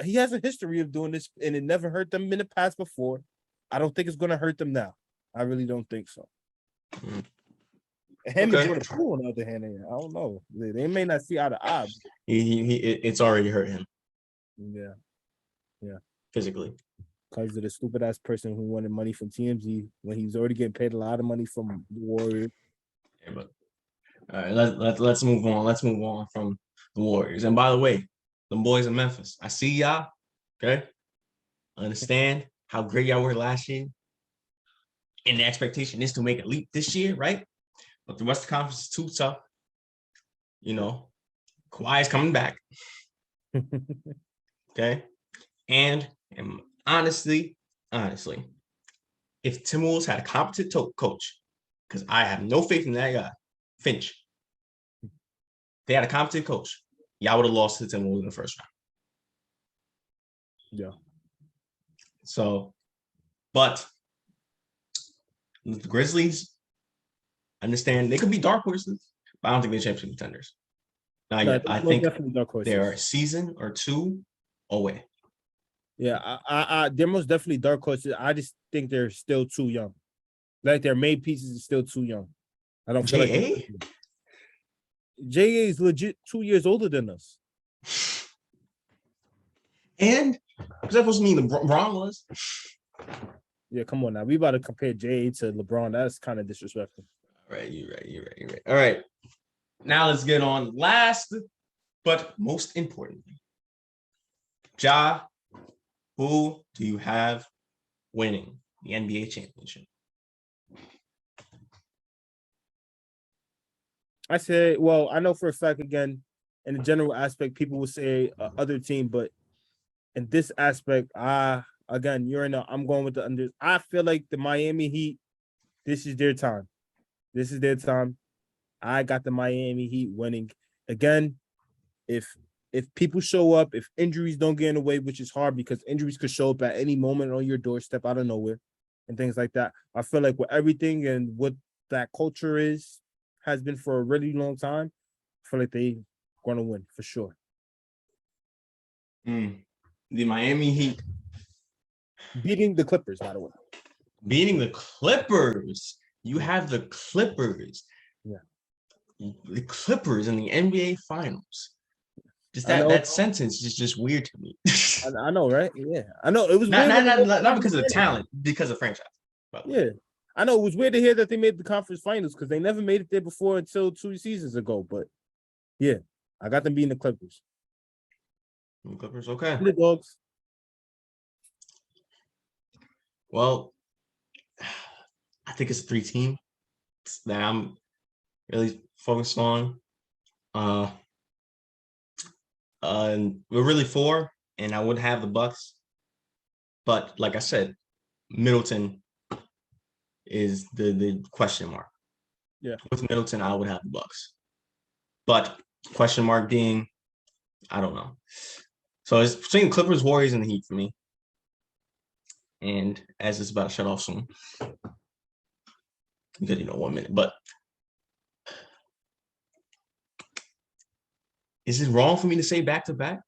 he has a history of doing this, and it never hurt them in the past before. I don't think it's going to hurt them now. I really don't think so. Him and Jordan Poole, on the other hand, I don't know. They may not see eye to eye. It's already hurt him. Yeah. Physically. Because of the stupid ass person who wanted money from TMZ when he was already getting paid a lot of money from the Warriors. Yeah, but all right, let's move on. Let's move on from the Warriors. And by the way, the boys in Memphis, I see y'all. Okay, understand how great y'all were last year, and the expectation is to make a leap this year, right? But the Western Conference is too tough. Kawhi is coming back. Okay, and honestly, if Timberwolves had a competent coach, because I have no faith in that guy, Finch. They had a competent coach, y'all would have lost to the Timberwolves in the first round. Yeah. So, but the Grizzlies, understand they could be dark horses, but I don't think they're championship contenders. Not yet. I think they're a season or two away. Yeah, they're most definitely dark horses. I just think they're still too young. Like their main pieces are still too young. I don't feel like J.A. is legit 2 years older than us. And what's that supposed to mean LeBron was? Yeah, come on now. We about to compare J.A. to LeBron. That's kind of disrespectful. All right, you're right. All right. Now let's get on last, but most importantly. Ja, who do you have winning the NBA championship? I say, well, I know for a fact, again, in the general aspect, people will say other team, but in this aspect, again, I'm going with the under. I feel like the Miami Heat, this is their time. I got the Miami Heat winning. Again, if people show up, if injuries don't get in the way, which is hard because injuries could show up at any moment on your doorstep out of nowhere and things like that. I feel like with everything and what that culture has been for a really long time, I feel like they going to win for sure. The Miami Heat beating the Clippers, by the way. Beating the Clippers. You have the Clippers. Yeah. The Clippers in the NBA Finals. Just that sentence is just weird to me. I know, right? Yeah, I know. It was not because of talent, because of franchise. Yeah, I know. It was weird to hear that they made the conference finals because they never made it there before until 2 seasons ago. But yeah, I got them beating the Clippers. Clippers, okay. The Dogs. Well, I think it's 3 teams that I'm really focused on. And we're really 4, and I would have the Bucks. But like I said, Middleton is the question mark. Yeah. With Middleton, I would have the Bucks. But question mark being, I don't know. So it's between Clippers, Warriors, and the Heat for me. And as it's about to shut off soon, because 1 minute. But is it wrong for me to say back to back?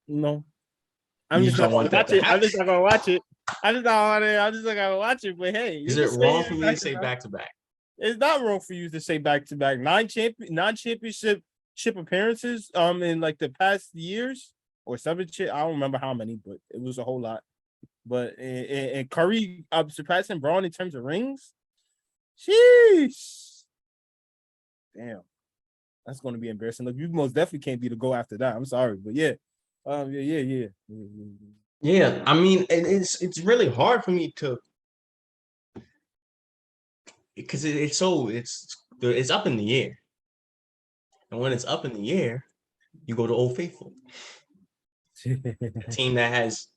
No, I'm just not gonna watch it. I'm just not gonna watch it. I'm just not gonna watch it. But hey, is it wrong for me to say back to back? It's not wrong for you to say back to back. 9 championship appearances in like the past years or 7. I don't remember how many, but it was a whole lot. But and Curry surpassing Braun in terms of rings. Sheesh. Damn. That's going to be embarrassing. Look, you most definitely can't be the go after that. I'm sorry, but yeah. Yeah, I mean, it's really hard for me to, because it's up in the air, and when it's up in the air, you go to Old Faithful, a team that has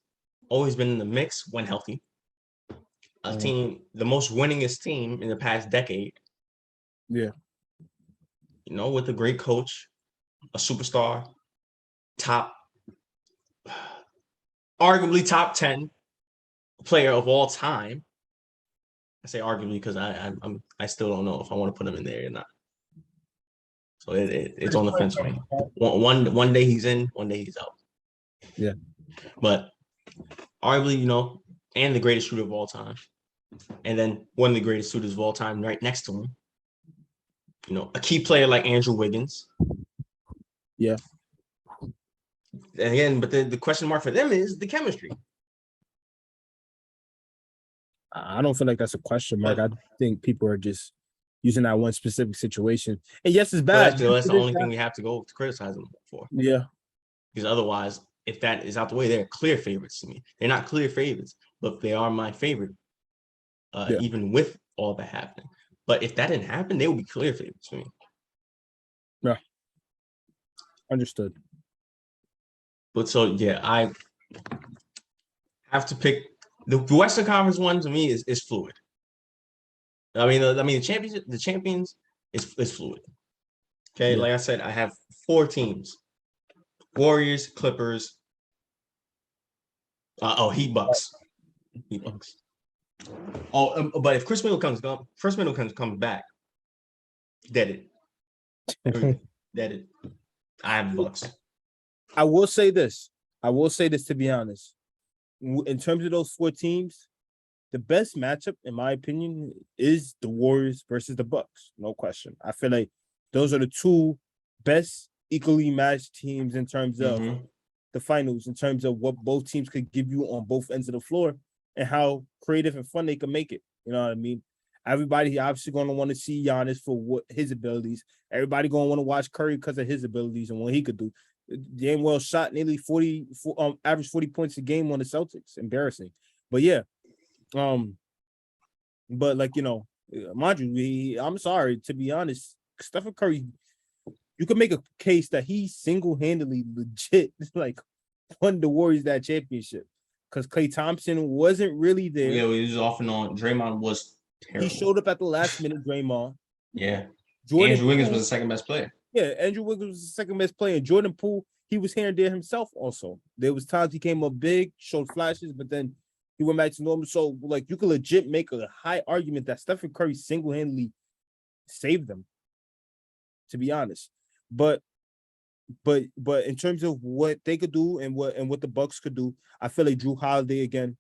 always been in the mix when healthy, team, the most winningest team in the past decade. Yeah, with a great coach, a superstar, arguably top 10 player of all time. I say arguably because I still don't know if I want to put him in there or not. So it's on the fence for me. One day he's in, one day he's out. Yeah. But arguably, and the greatest shooter of all time. And then one of the greatest shooters of all time right next to him. A key player like Andrew Wiggins. Yeah. And again, but the question mark for them is the chemistry. I don't feel like that's a question mark. I think people are just using that one specific situation. And yes, it's bad. That's the only thing we have to go to criticize them for. Yeah. Because otherwise, if that is out the way, they're clear favorites to me. They're not clear favorites, but they are my favorite, even with all that happening. But if that didn't happen, they would be clear favorites for me. Yeah. Understood. But so, yeah, I have to pick. The Western Conference one to me is fluid. I mean, the champions is fluid. Okay, like I said, I have 4 teams: Warriors, Clippers. Heat, Bucks. But if Chris Middleton comes back, dead it. Dead it. I have the Bucks. I will say this to be honest. In terms of those 4 teams, the best matchup, in my opinion, is the Warriors versus the Bucks. No question. I feel like those are the 2 best equally matched teams in terms of the finals, in terms of what both teams could give you on both ends of the floor and how creative and fun they can make it. You know what I mean? Everybody obviously going to want to see Giannis for what his abilities. Everybody going to want to watch Curry because of his abilities and what he could do. Game well shot nearly 40, average 40 points a game on the Celtics. Embarrassing. But yeah. But like, mind you, I'm sorry, to be honest, Stephen Curry, you could make a case that he single-handedly legit like won the Warriors that championship because Klay Thompson wasn't really there. Yeah, he was off and on. Draymond was terrible. He showed up at the last minute, Draymond. Yeah. Jordan Andrew Wiggins Poole, was the second best player. Yeah, Andrew Wiggins was the second best player. Jordan Poole, he was here and there himself also. There was times he came up big, showed flashes, but then he went back to normal. So, like, you could legit make a high argument that Stephen Curry single-handedly saved them, to be honest. But in terms of what they could do and what the Bucks could do, I feel like Drew Holiday again.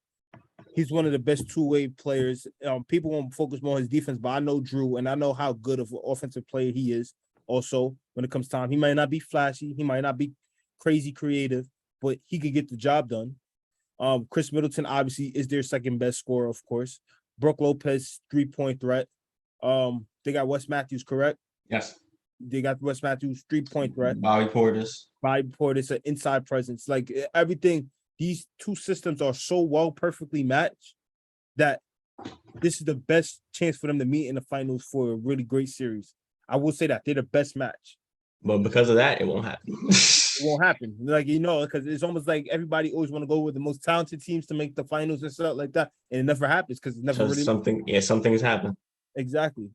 He's one of the best two-way players. People won't focus more on his defense, but I know Drew, and I know how good of an offensive player he is. Also, when it comes time, he might not be flashy, he might not be crazy creative, but he could get the job done. Chris Middleton obviously is their second best scorer, of course. Brook Lopez, 3-point threat. They got Wes Matthews, correct? Yes. They got Wes Matthews, 3-point threat. Bobby Portis, an inside presence. Like everything, these two systems are so well perfectly matched that this is the best chance for them to meet in the finals for a really great series. I will say that they're the best match. But because of that, it won't happen. It won't happen. Like, because it's almost like everybody always want to go with the most talented teams to make the finals and stuff like that. And it never happens because it never really some things happen. Exactly.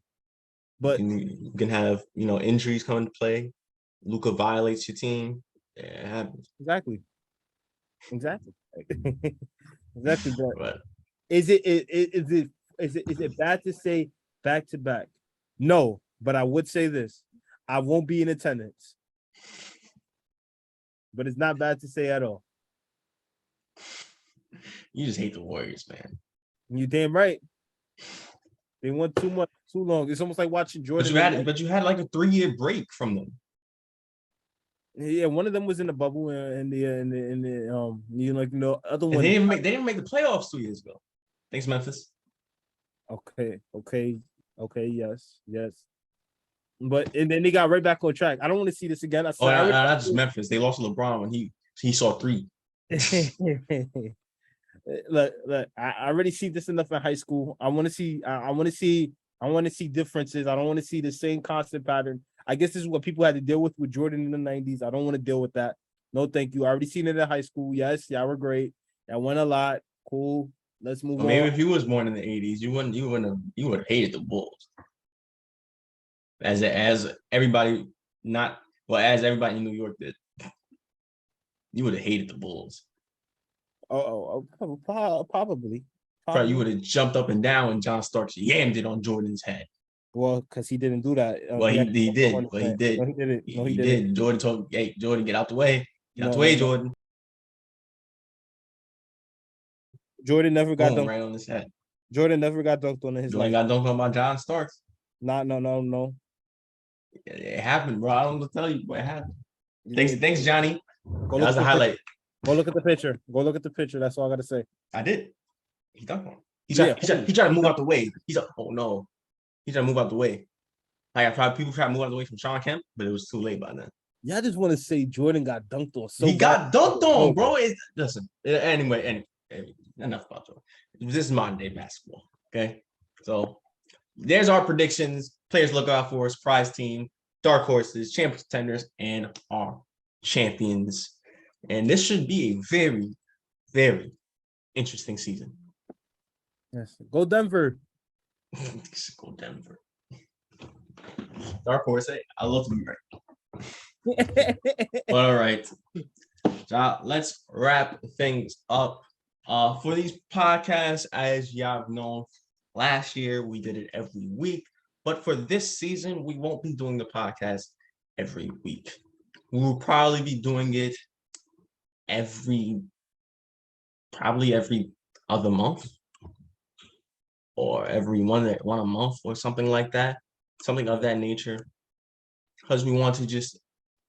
But you can have, injuries come into play. Luka violates your team. Yeah, it happens. Exactly. Exactly. But is it bad to say back to back? No, but I would say this. I won't be in attendance. But it's not bad to say at all. You just hate the Warriors, man. You damn right. They won too long. It's almost like watching Jordan. But you had like a 3-year break from them. Yeah, one of them was in the bubble, and the other one. They didn't make the playoffs 2 years ago. Thanks, Memphis. Okay, yes. But and then they got right back on track. I don't want to see this again. Not just Memphis. They lost to LeBron when he saw 3. Look, I already see this enough in high school. I want to see differences. I don't want to see the same constant pattern. I guess this is what people had to deal with Jordan in the 90s. I don't want to deal with that. No, thank you. I already seen it in high school. Yes, y'all were great. I won a lot. Cool. Let's move on. Maybe if you was born in the 80s, you would have hated the Bulls. As everybody as everybody in New York did. You would have hated the Bulls. Probably. Probably you would have jumped up and down when John Starks yammed it on Jordan's head. Well, because he didn't do that. He did. Well, he did. No, he didn't. Jordan told, "Hey, Jordan, get out the way. Get out the way, Jordan." Jordan never got dunked right on his head. Jordan never got dunked on in his life. Jordan got dunked on by John Starks. No. It happened, bro. I don't know what to tell you, but it happened. Thanks, Johnny. That was a highlight. Go look at the picture. That's all I gotta say. I did. He dunked on him. He tried to move out the way. He's like, oh no. He tried to move out the way. People tried to move out the way from Sean Kemp, but it was too late by then. Yeah, I just want to say Jordan got dunked on. He got dunked on, bro. Listen. Anyway, enough about Jordan. This is modern day basketball. Okay, so there's our predictions. Players look out for, surprise team, dark horses, champion contenders, and our champions. And this should be a very, very interesting season. Yes, go Denver. Go Denver. Dark horse, I love to be right. But all right, let's wrap things up. For these podcasts, as y'all have known, last year we did it every week, but for this season, we won't be doing the podcast every week. We will probably be doing it probably every other month, or every one a month, or something like that, something of that nature, because we want to just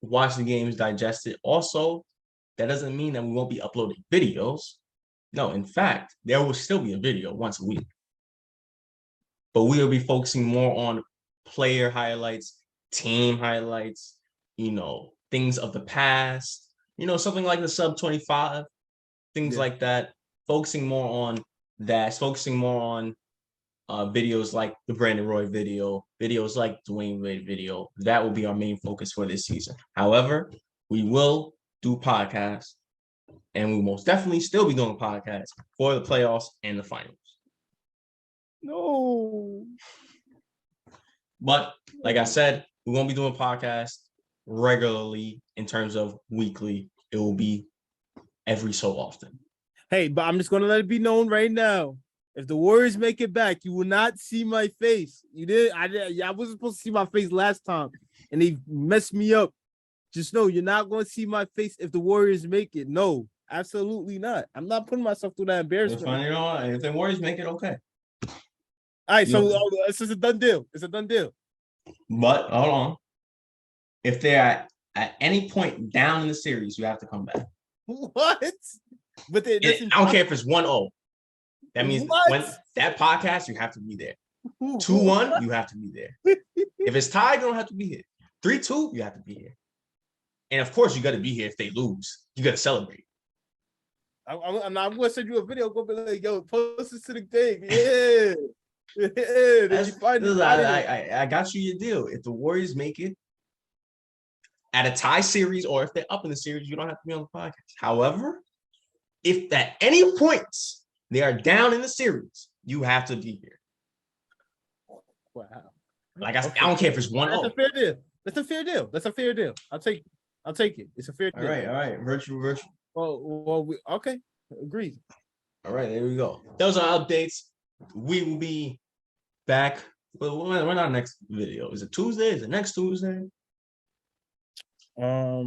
watch the games, digest it. Also, that doesn't mean that we won't be uploading videos. No, in fact, there will still be a video once a week, but we will be focusing more on player highlights, team highlights, things of the past, something like the sub 25, things like that, focusing more on that, focusing more on videos like the Brandon Roy video, videos like Dwayne Wade video. That will be our main focus for this season. However, we will do podcasts, and we most definitely still be doing podcasts for the playoffs and the finals. No. But Like I said, we won't be doing podcasts regularly in terms of weekly. It will be every so often. Hey, but I'm just gonna let it be known right now. If the Warriors make it back, you will not see my face. You did. I wasn't supposed to see my face last time, and they messed me up. Just know you're not going to see my face if the Warriors make it. No, absolutely not. I'm not putting myself through that embarrassment. It's fine, you know, if the Warriors make it, okay. All right, so it's just a done deal. It's a done deal. But hold on. If they're at any point down in the series, you have to come back. What? But I don't care if it's 1-0. That means when that podcast, you have to be there. 2-1, you have to be there. If it's tied, you don't have to be here. 3-2, you have to be here. And of course, you got to be here if they lose. You got to celebrate. I'm going to send you a video. Go be like, yo, post this to the thing. Yeah. I got you your deal. If the Warriors make it at a tie series, or if they're up in the series, you don't have to be on the podcast. However, if at any points they are down in the series, you have to be here. Wow. Like I don't care if it's 1-0. That's a fair deal. That's a fair deal. I'll take it. It's a fair deal. All right. Virtual. Okay. Agreed. All right, there we go. Those are updates. We will be back. Well, when our next video? Is it Tuesday? Is it next Tuesday? I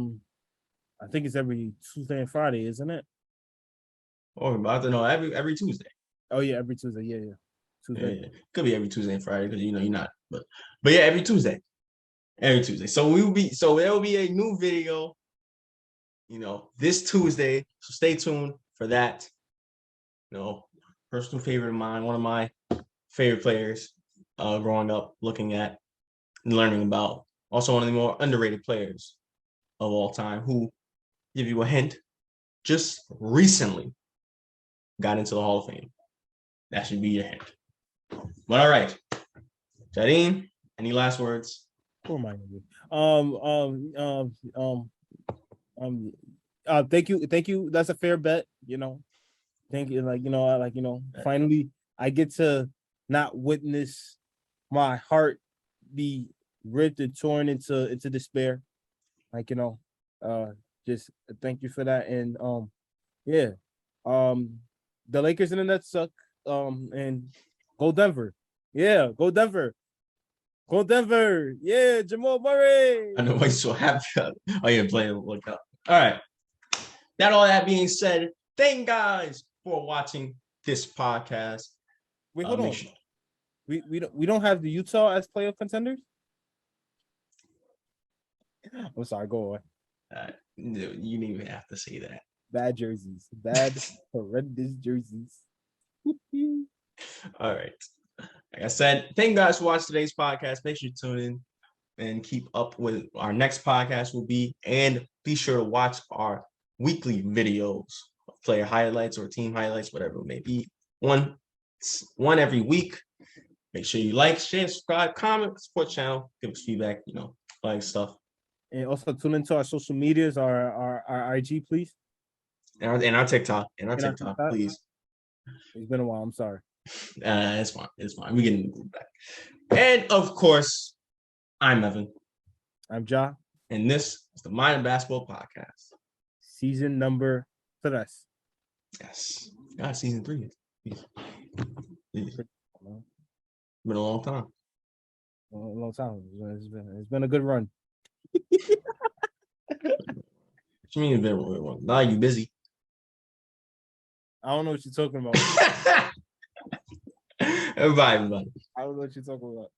think it's every Tuesday and Friday, isn't it? Oh, I'm about to know every Tuesday. Oh yeah, every Tuesday. Yeah. Tuesday. Yeah. Could be every Tuesday and Friday because you're not. But yeah, every Tuesday. Every Tuesday. So there will be a new video, this Tuesday. So stay tuned for that. Personal favorite of mine, one of my favorite players growing up, looking at and learning about. Also one of the more underrated players of all time, who, give you a hint, just recently got into the Hall of Fame. That should be your hint. But all right, Jadine, any last words? Who am I? Thank you. That's a fair bet. Thank you. Finally, I get to not witness my heart be ripped and torn into despair. Just thank you for that. And the Lakers and the Nets suck. And go Denver. Yeah, go Denver. Go Denver. Yeah, Jamal Murray. I know why you're so happy. Oh, you're playing look up. All right. All that being said, thank you guys for watching this podcast. Wait, hold on. We don't have the Utah as playoff contenders? I'm sorry, go on. You didn't even have to say that. Bad jerseys. Bad, horrendous jerseys. All right. Like I said, thank you guys for watching today's podcast. Make sure you tune in and keep up with our next podcast will be. And be sure to watch our weekly videos of player highlights or team highlights, whatever it may be. One every week. Make sure you like, share, subscribe, comment, support channel, give us feedback, like stuff. And also tune into our social medias, our IG, please. And our TikTok. Please. It's been a while. I'm sorry. It's fine. We're getting the group back. And of course, I'm Evan. I'm Ja. And this is the Mind of Basketball Podcast. Season number 3. Yes. God, season 3. Please. Been a long time. A long time. It's been a good run. What you mean it's been a good run? Now you busy. I don't know what you're talking about. Everybody. I don't know what you're talking about.